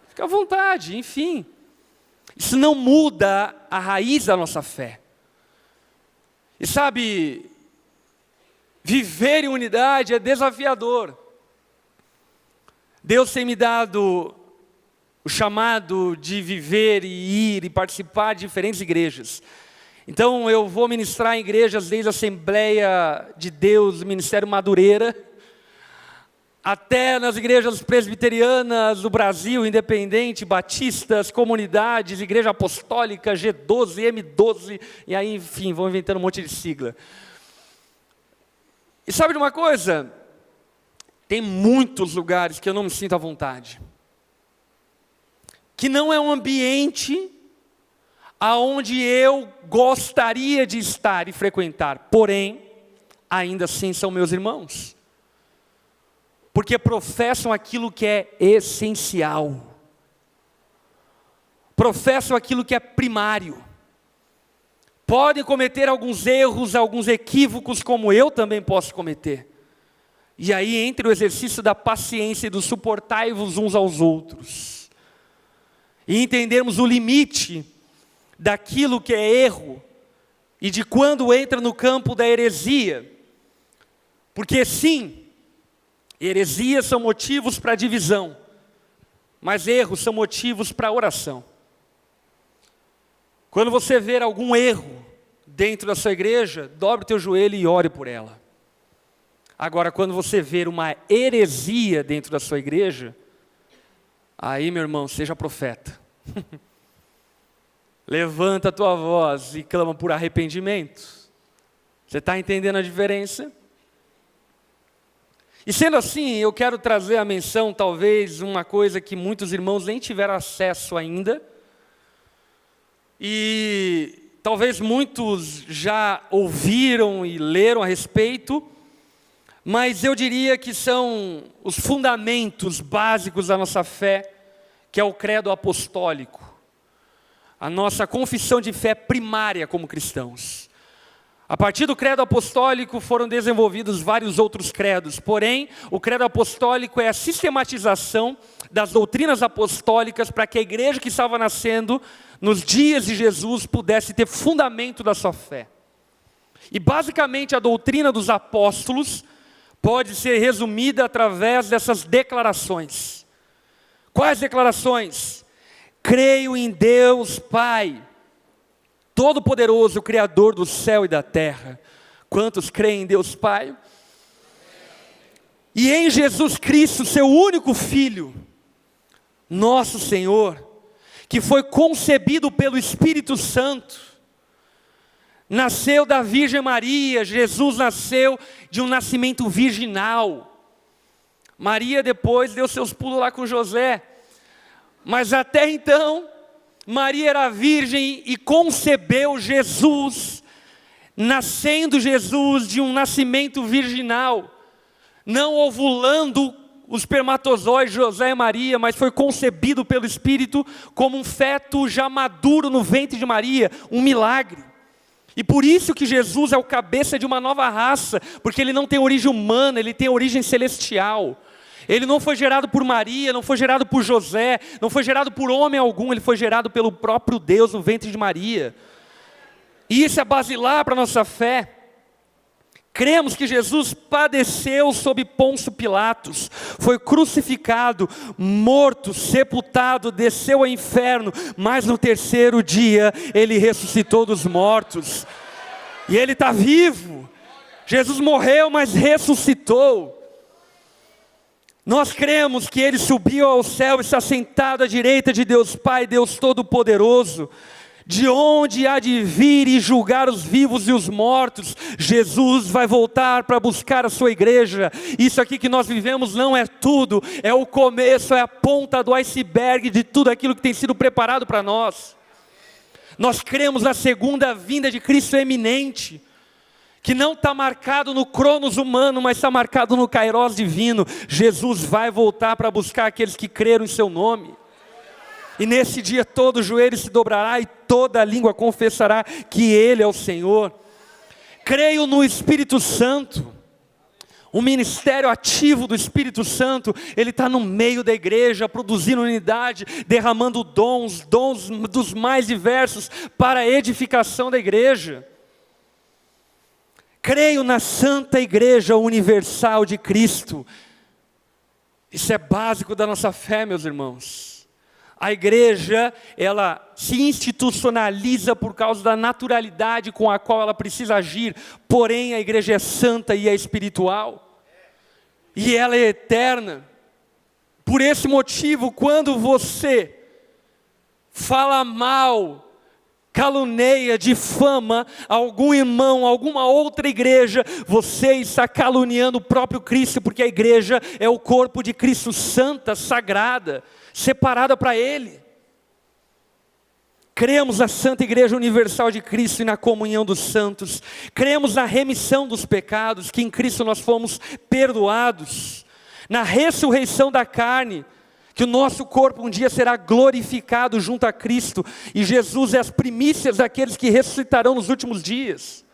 Speaker 2: Fica à vontade, enfim. Isso não muda a raiz da nossa fé. E sabe, viver em unidade é desafiador. Deus tem me dado o chamado de viver e ir e participar de diferentes igrejas. Então eu vou ministrar em igrejas desde a Assembleia de Deus, Ministério Madureira, até nas igrejas presbiterianas do Brasil, independente, batistas, comunidades, igreja apostólica, G12, M12, e aí, enfim, vão inventando um monte de sigla. E sabe de uma coisa? Tem muitos lugares que eu não me sinto à vontade. Que não é um ambiente aonde eu gostaria de estar e frequentar. Porém, ainda assim são meus irmãos. Porque professam aquilo que é essencial. Professam aquilo que é primário. Podem cometer alguns erros, alguns equívocos, como eu também posso cometer. E aí entra o exercício da paciência e do suportai-vos uns aos outros. E entendermos o limite daquilo que é erro e de quando entra no campo da heresia. Porque sim, heresias são motivos para divisão, mas erros são motivos para oração. Quando você ver algum erro dentro da sua igreja, dobre o teu joelho e ore por ela. Agora, quando você ver uma heresia dentro da sua igreja, aí, meu irmão, seja profeta. Levanta a tua voz e clama por arrependimento. Você está entendendo a diferença? E sendo assim, eu quero trazer à menção talvez uma coisa que muitos irmãos nem tiveram acesso ainda, e talvez muitos já ouviram e leram a respeito, mas eu diria que são os fundamentos básicos da nossa fé, que é o credo apostólico, a nossa confissão de fé primária como cristãos. A partir do credo apostólico foram desenvolvidos vários outros credos, porém, o credo apostólico é a sistematização das doutrinas apostólicas para que a igreja que estava nascendo nos dias de Jesus pudesse ter fundamento da sua fé. E basicamente a doutrina dos apóstolos pode ser resumida através dessas declarações. Quais declarações? Creio em Deus Pai Todo-Poderoso, Criador do céu e da terra. Quantos creem em Deus Pai? E em Jesus Cristo, seu único Filho, nosso Senhor, que foi concebido pelo Espírito Santo, nasceu da Virgem Maria. Jesus nasceu de um nascimento virginal. Maria depois deu seus pulos lá com José, mas até então, Maria era virgem e concebeu Jesus, nascendo Jesus de um nascimento virginal, não ovulando os espermatozoides José e Maria, mas foi concebido pelo Espírito como um feto já maduro no ventre de Maria, um milagre. E por isso que Jesus é o cabeça de uma nova raça, porque ele não tem origem humana, ele tem origem celestial. Ele não foi gerado por Maria, não foi gerado por José, não foi gerado por homem algum, ele foi gerado pelo próprio Deus no ventre de Maria. E isso é basilar para a nossa fé. Cremos que Jesus padeceu sob Pôncio Pilatos, foi crucificado, morto, sepultado, desceu ao inferno, mas no terceiro dia ele ressuscitou dos mortos. E ele está vivo. Jesus morreu, mas ressuscitou. Nós cremos que ele subiu ao céu e está sentado à direita de Deus Pai, Deus Todo-Poderoso, de onde há de vir e julgar os vivos e os mortos. Jesus vai voltar para buscar a sua igreja. Isso aqui que nós vivemos não é tudo, é o começo, é a ponta do iceberg de tudo aquilo que tem sido preparado para nós. Nós cremos na segunda vinda de Cristo eminente, que não está marcado no cronos humano, mas está marcado no kairos divino. Jesus vai voltar para buscar aqueles que creram em seu nome. E nesse dia todo joelho se dobrará e toda língua confessará que Ele é o Senhor. Creio no Espírito Santo. O ministério ativo do Espírito Santo, ele está no meio da igreja, produzindo unidade, derramando dons dos mais diversos para a edificação da igreja. Creio na Santa Igreja Universal de Cristo. Isso é básico da nossa fé, meus irmãos. A igreja, ela se institucionaliza por causa da naturalidade com a qual ela precisa agir. Porém, a igreja é santa e é espiritual. E ela é eterna. Por esse motivo, quando você fala mal, caluneia, difama algum irmão, alguma outra igreja, você está caluniando o próprio Cristo, porque a igreja é o corpo de Cristo, santa, sagrada, separada para Ele. Cremos na Santa Igreja Universal de Cristo e na comunhão dos santos. Cremos na remissão dos pecados, que em Cristo nós fomos perdoados. Na ressurreição da carne, que o nosso corpo um dia será glorificado junto a Cristo, e Jesus é as primícias daqueles que ressuscitarão nos últimos dias,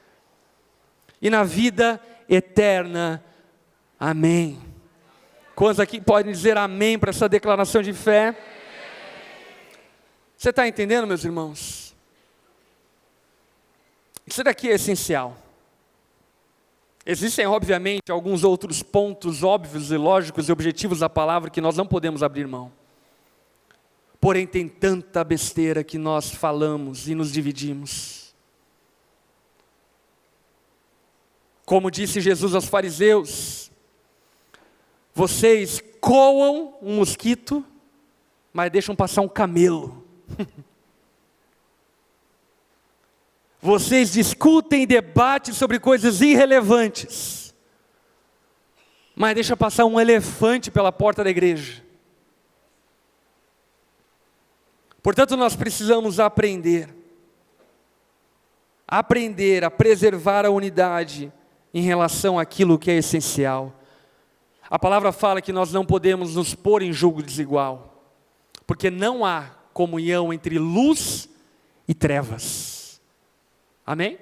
Speaker 2: e na vida eterna, amém. Quantos aqui podem dizer amém para essa declaração de fé? Você está entendendo, meus irmãos? Isso daqui é essencial. Existem, obviamente, alguns outros pontos óbvios e lógicos e objetivos da palavra que nós não podemos abrir mão. Porém, tem tanta besteira que nós falamos e nos dividimos. Como disse Jesus aos fariseus, vocês coam um mosquito, mas deixam passar um camelo. Vocês discutem e debatem sobre coisas irrelevantes, mas deixa passar um elefante pela porta da igreja. Portanto, nós precisamos aprender a preservar a unidade em relação àquilo que é essencial. A palavra fala que nós não podemos nos pôr em julgo desigual, porque não há comunhão entre luz e trevas. Amém?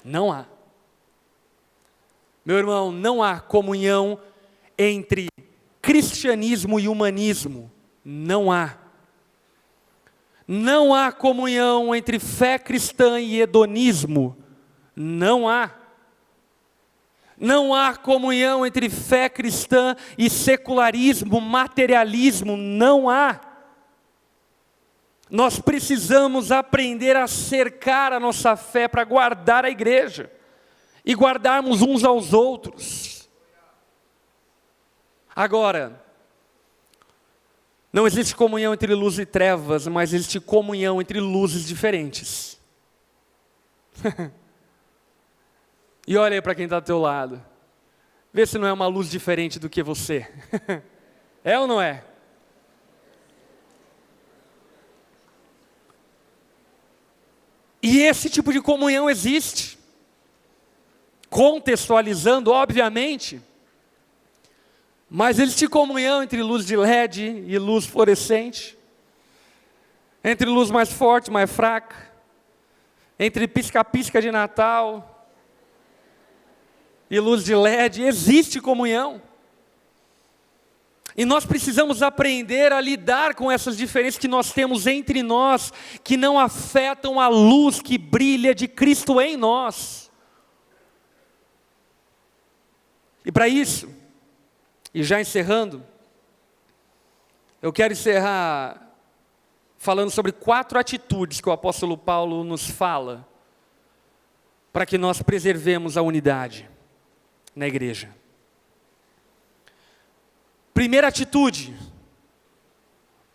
Speaker 2: Não há. Meu irmão, não há comunhão entre cristianismo e humanismo. Não há. Não há comunhão entre fé cristã e hedonismo. Não há. Não há comunhão entre fé cristã e secularismo, materialismo. Não há. Nós precisamos aprender a cercar a nossa fé para guardar a igreja e guardarmos uns aos outros. Agora, não existe comunhão entre luz e trevas, mas existe comunhão entre luzes diferentes. E olha aí para quem está do teu lado. Vê se não é uma luz diferente do que você. É ou não é? E esse tipo de comunhão existe. Contextualizando, obviamente. Mas existe comunhão entre luz de LED e luz fluorescente. Entre luz mais forte, mais fraca. Entre pisca-pisca de Natal e luz de LED. Existe comunhão. E nós precisamos aprender a lidar com essas diferenças que nós temos entre nós, que não afetam a luz que brilha de Cristo em nós. E para isso, e já encerrando, eu quero encerrar falando sobre 4 atitudes que o apóstolo Paulo nos fala para que nós preservemos a unidade na igreja. Primeira atitude,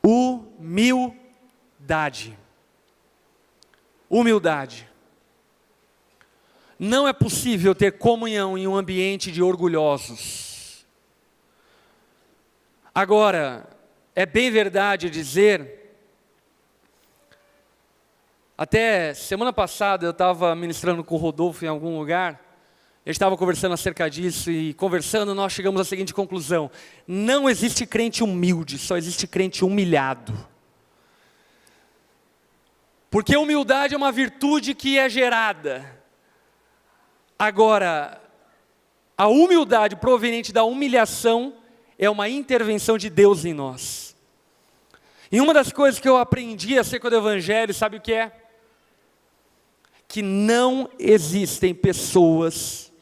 Speaker 2: humildade. Humildade. Não é possível ter comunhão em um ambiente de orgulhosos. Agora, é bem verdade dizer, até semana passada eu estava ministrando com o Rodolfo em algum lugar, eu estava conversando acerca disso e conversando nós chegamos à seguinte conclusão: não existe crente humilde, só existe crente humilhado. Porque humildade é uma virtude que é gerada. Agora, a humildade proveniente da humilhação é uma intervenção de Deus em nós. E uma das coisas que eu aprendi acerca do Evangelho, sabe o que é? Que não existem pessoas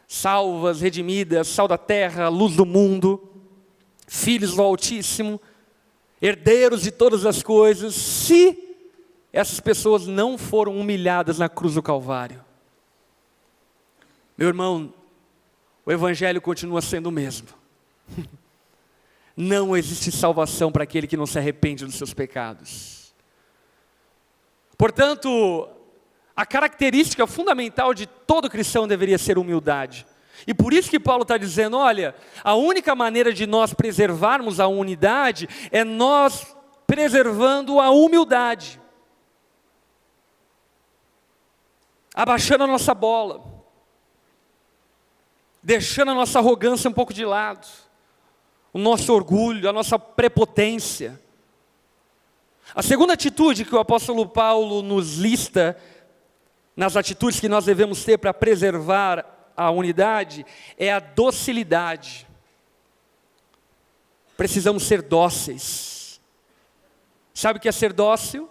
Speaker 2: salvas, redimidas, sal da terra, luz do mundo, filhos do Altíssimo, herdeiros de todas as coisas, se essas pessoas não foram humilhadas na cruz do Calvário. Meu irmão, o Evangelho continua sendo o mesmo. Não existe salvação para aquele que não se arrepende dos seus pecados. Portanto, a característica fundamental de todo cristão deveria ser humildade. E por isso que Paulo está dizendo, olha, a única maneira de nós preservarmos a unidade é nós preservando a humildade. Abaixando a nossa bola. Deixando a nossa arrogância um pouco de lado. O nosso orgulho, a nossa prepotência. A segunda atitude que o apóstolo Paulo nos lista, nas atitudes que nós devemos ter para preservar a unidade, é a docilidade. Precisamos ser dóceis. Sabe o que é ser dócil?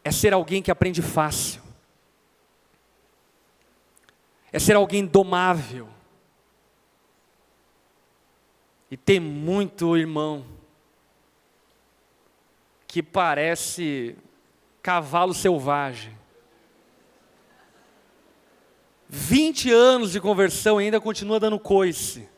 Speaker 2: É ser alguém que aprende fácil. É ser alguém domável. E tem muito irmão que parece cavalo selvagem. 20 anos de conversão e ainda continua dando coice.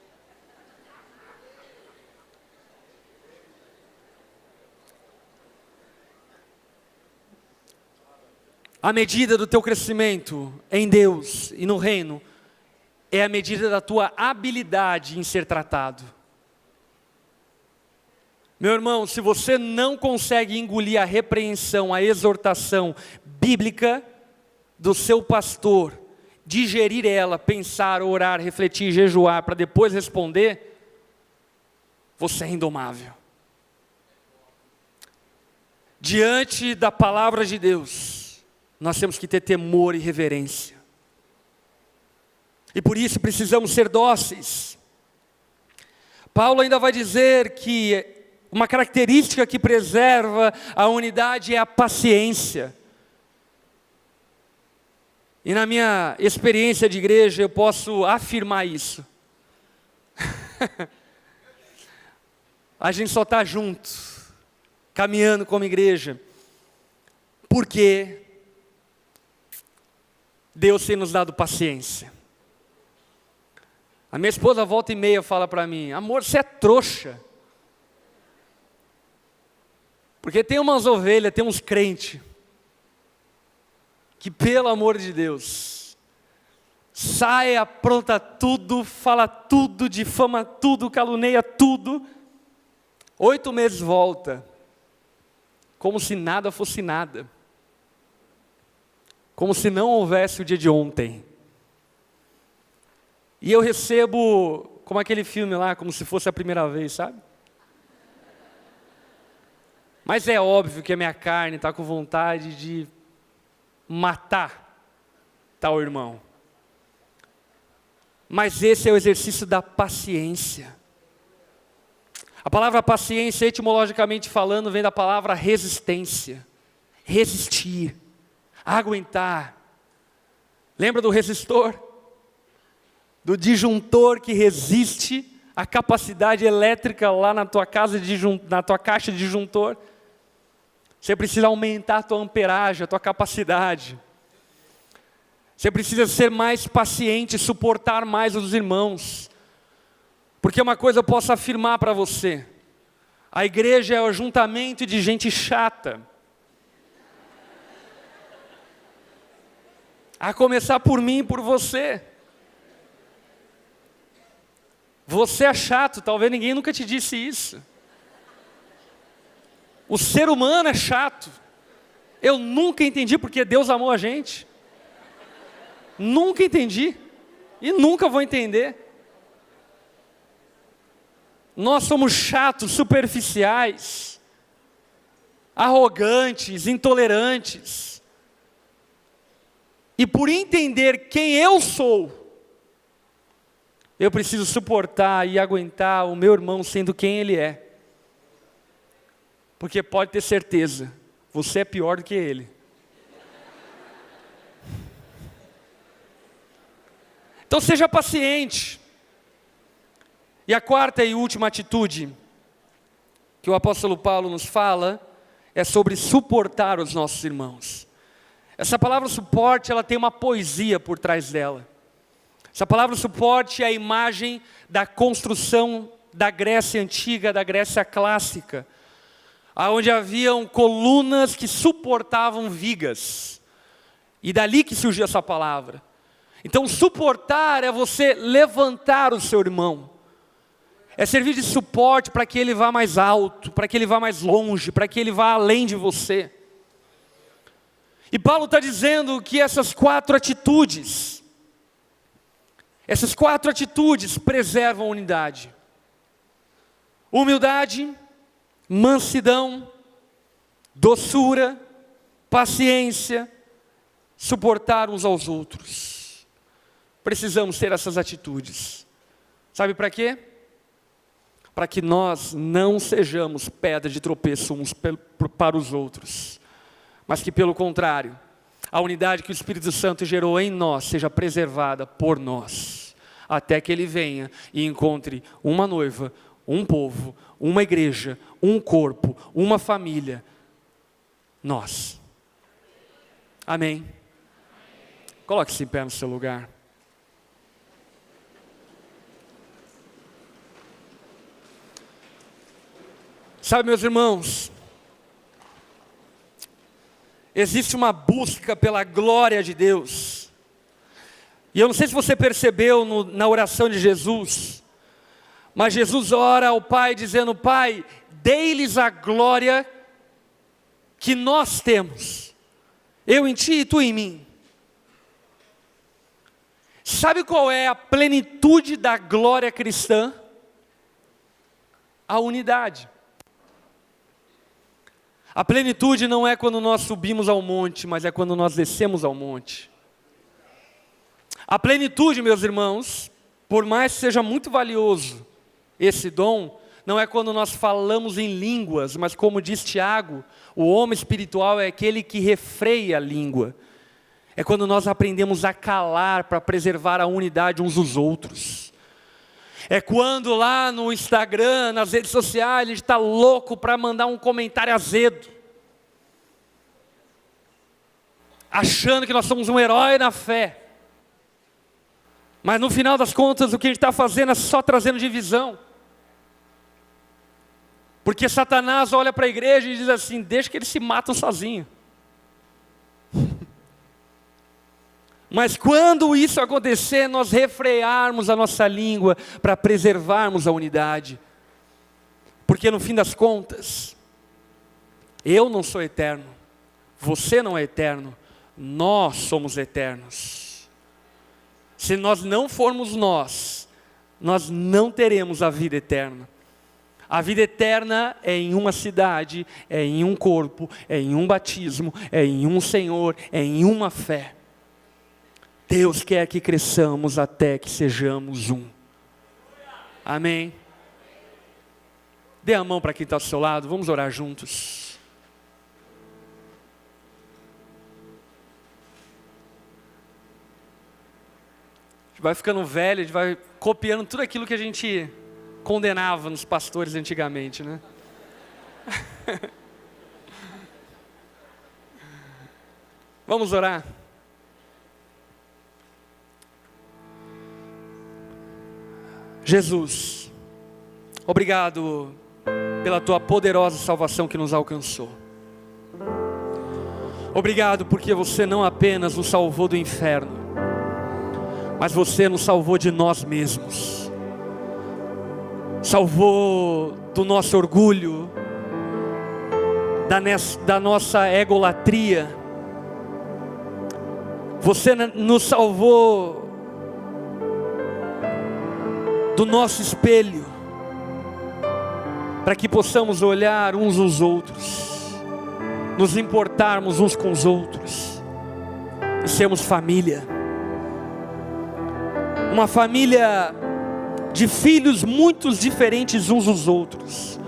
Speaker 2: À medida do teu crescimento em Deus e no reino, é a medida da tua habilidade em ser tratado. Meu irmão, se você não consegue engolir a repreensão, a exortação bíblica do seu pastor, digerir ela, pensar, orar, refletir, jejuar, para depois responder, você é indomável. Diante da palavra de Deus, nós temos que ter temor e reverência. E por isso precisamos ser dóceis. Paulo ainda vai dizer que uma característica que preserva a unidade é a paciência. E na minha experiência de igreja eu posso afirmar isso. A gente só está junto, caminhando como igreja, porque Deus tem nos dado paciência. A minha esposa volta e meia fala para mim: amor, você é trouxa. Porque tem umas ovelhas, tem uns crentes, que pelo amor de Deus, sai, apronta tudo, fala tudo, difama tudo, caluneia tudo, 8 meses volta, como se nada fosse nada, como se não houvesse o dia de ontem. E eu recebo, como aquele filme lá, como se fosse a primeira vez, sabe? Mas é óbvio que a minha carne está com vontade de matar tal irmão. Mas esse é o exercício da paciência. A palavra paciência, etimologicamente falando, vem da palavra resistência. Resistir, aguentar. Lembra do resistor? Do disjuntor que resiste à capacidade elétrica lá na tua casa, na tua caixa de disjuntor. Você precisa aumentar a tua amperagem, a tua capacidade. Você precisa ser mais paciente, suportar mais os irmãos. Porque uma coisa eu posso afirmar para você: a igreja é o ajuntamento de gente chata. A começar por mim e por você. Você é chato, talvez ninguém nunca te disse isso. O ser humano é chato. Eu nunca entendi porque Deus amou a gente. Nunca entendi. E nunca vou entender. Nós somos chatos, superficiais, arrogantes, intolerantes. E por entender quem eu sou, eu preciso suportar e aguentar o meu irmão sendo quem ele é. Porque pode ter certeza, você é pior do que ele. Então seja paciente. E a quarta e última atitude que o apóstolo Paulo nos fala é sobre suportar os nossos irmãos. Essa palavra suporte, ela tem uma poesia por trás dela. Essa palavra suporte é a imagem da construção da Grécia antiga, da Grécia clássica, onde haviam colunas que suportavam vigas. E dali que surgiu essa palavra. Então suportar é você levantar o seu irmão. É servir de suporte para que ele vá mais alto, para que ele vá mais longe, para que ele vá além de você. E Paulo está dizendo que essas quatro atitudes preservam a unidade. Humildade, mansidão, doçura, paciência, suportar uns aos outros. Precisamos ter essas atitudes. Sabe para quê? Para que nós não sejamos pedra de tropeço uns para os outros, mas que pelo contrário, a unidade que o Espírito Santo gerou em nós seja preservada por nós, até que Ele venha e encontre uma noiva, um povo, uma igreja, um corpo, uma família, nós. Amém? Coloque-se em pé no seu lugar. Sabe, meus irmãos, existe uma busca pela glória de Deus, E eu não sei se você percebeu na oração de Jesus, mas Jesus ora ao Pai dizendo: Pai, dê-lhes a glória que nós temos, eu em ti e tu em mim. Sabe qual é a plenitude da glória cristã? A unidade. A plenitude não é quando nós subimos ao monte, mas é quando nós descemos ao monte. A plenitude, meus irmãos, por mais que seja muito valioso esse dom, não é quando nós falamos em línguas, mas como diz Tiago, o homem espiritual é aquele que refreia a língua. É quando nós aprendemos a calar para preservar a unidade uns dos outros. É quando lá no Instagram, nas redes sociais, a gente está louco para mandar um comentário azedo, achando que nós somos um herói na fé. Mas no final das contas, o que a gente está fazendo é só trazendo divisão. Porque Satanás olha para a igreja e diz assim: deixa que eles se matam sozinhos. Mas quando isso acontecer, nós refrearmos a nossa língua para preservarmos a unidade. Porque no fim das contas, eu não sou eterno, você não é eterno, nós somos eternos. Se nós não formos nós não teremos a vida eterna. A vida eterna é em uma cidade, é em um corpo, é em um batismo, é em um Senhor, é em uma fé. Deus quer que cresçamos até que sejamos um. Amém? Dê a mão para quem está ao seu lado, vamos orar juntos. A gente vai ficando velho, a gente vai copiando tudo aquilo que a gente condenava nos pastores antigamente, né? Vamos orar. Jesus, obrigado pela tua poderosa salvação que nos alcançou. Obrigado porque você não apenas nos salvou do inferno, mas você nos salvou de nós mesmos. Salvou do nosso orgulho, da nossa egolatria. Você nos salvou do nosso espelho, para que possamos olhar uns aos outros, nos importarmos uns com os outros, e sermos família. Uma família de filhos muito diferentes uns dos outros,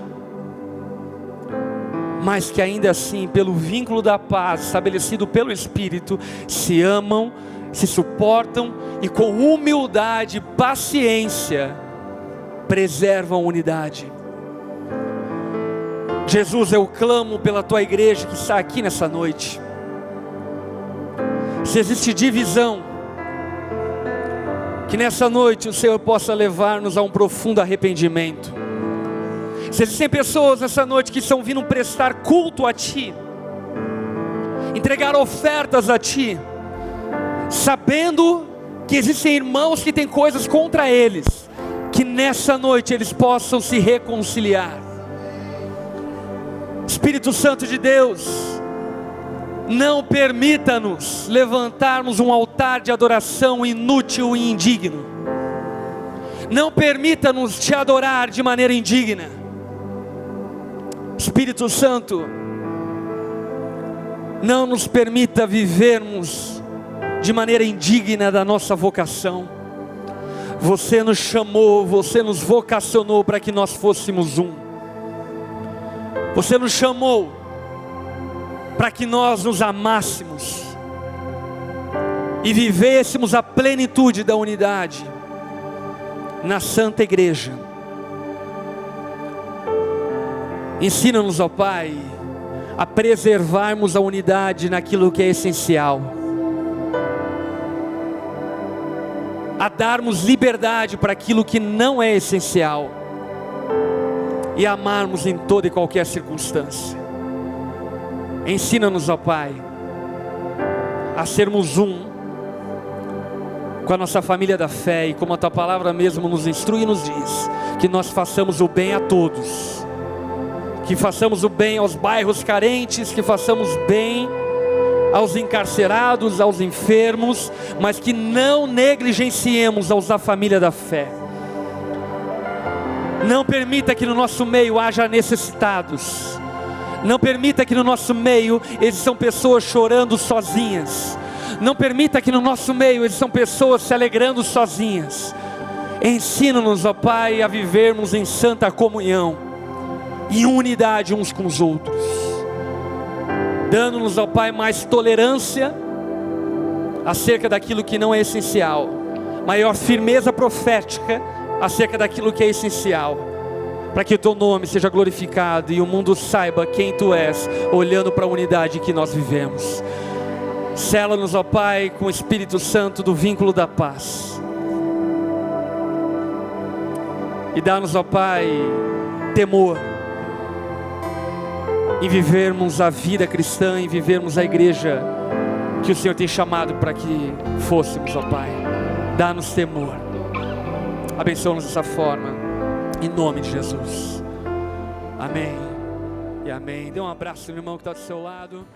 Speaker 2: mas que ainda assim, pelo vínculo da paz estabelecido pelo Espírito, se amam, se suportam e com humildade e paciência preservam a unidade. Jesus, eu clamo pela tua igreja que está aqui nessa noite. Se existe divisão, que nessa noite o Senhor possa levar-nos a um profundo arrependimento. Se existem pessoas nessa noite que estão vindo prestar culto a Ti, entregar ofertas a Ti, sabendo que existem irmãos que têm coisas contra eles, que nessa noite eles possam se reconciliar. Espírito Santo de Deus, não permita-nos levantarmos um altar de adoração inútil e indigno. Não permita-nos te adorar de maneira indigna. Espírito Santo, não nos permita vivermos de maneira indigna da nossa vocação. Você nos chamou, você nos vocacionou para que nós fôssemos um. Você nos chamou para que nós nos amássemos e vivêssemos a plenitude da unidade na Santa Igreja. Ensina-nos, ó Pai, a preservarmos a unidade naquilo que é essencial, a darmos liberdade para aquilo que não é essencial e amarmos em toda e qualquer circunstância. Ensina-nos, ó Pai, a sermos um com a nossa família da fé, e como a tua palavra mesmo nos instrui e nos diz, que nós façamos o bem a todos, que façamos o bem aos bairros carentes, que façamos bem aos encarcerados, aos enfermos, mas que não negligenciemos aos da família da fé. Não permita que no nosso meio haja necessitados, não permita que no nosso meio existam pessoas chorando sozinhas, não permita que no nosso meio existam pessoas se alegrando sozinhas. Ensina-nos, ó Pai, a vivermos em santa comunhão, em unidade uns com os outros, dando-nos, ó Pai, mais tolerância acerca daquilo que não é essencial, maior firmeza profética acerca daquilo que é essencial, para que o teu nome seja glorificado e o mundo saiba quem tu és, olhando para a unidade que nós vivemos. Sela-nos, ó Pai, com o Espírito Santo do vínculo da paz, e dá-nos, ó Pai, temor em vivermos a vida cristã, em vivermos a igreja que o Senhor tem chamado para que fôssemos, ó Pai. Dá-nos temor, abençoa-nos dessa forma, em nome de Jesus, amém e amém. Dê um abraço no irmão que está do seu lado.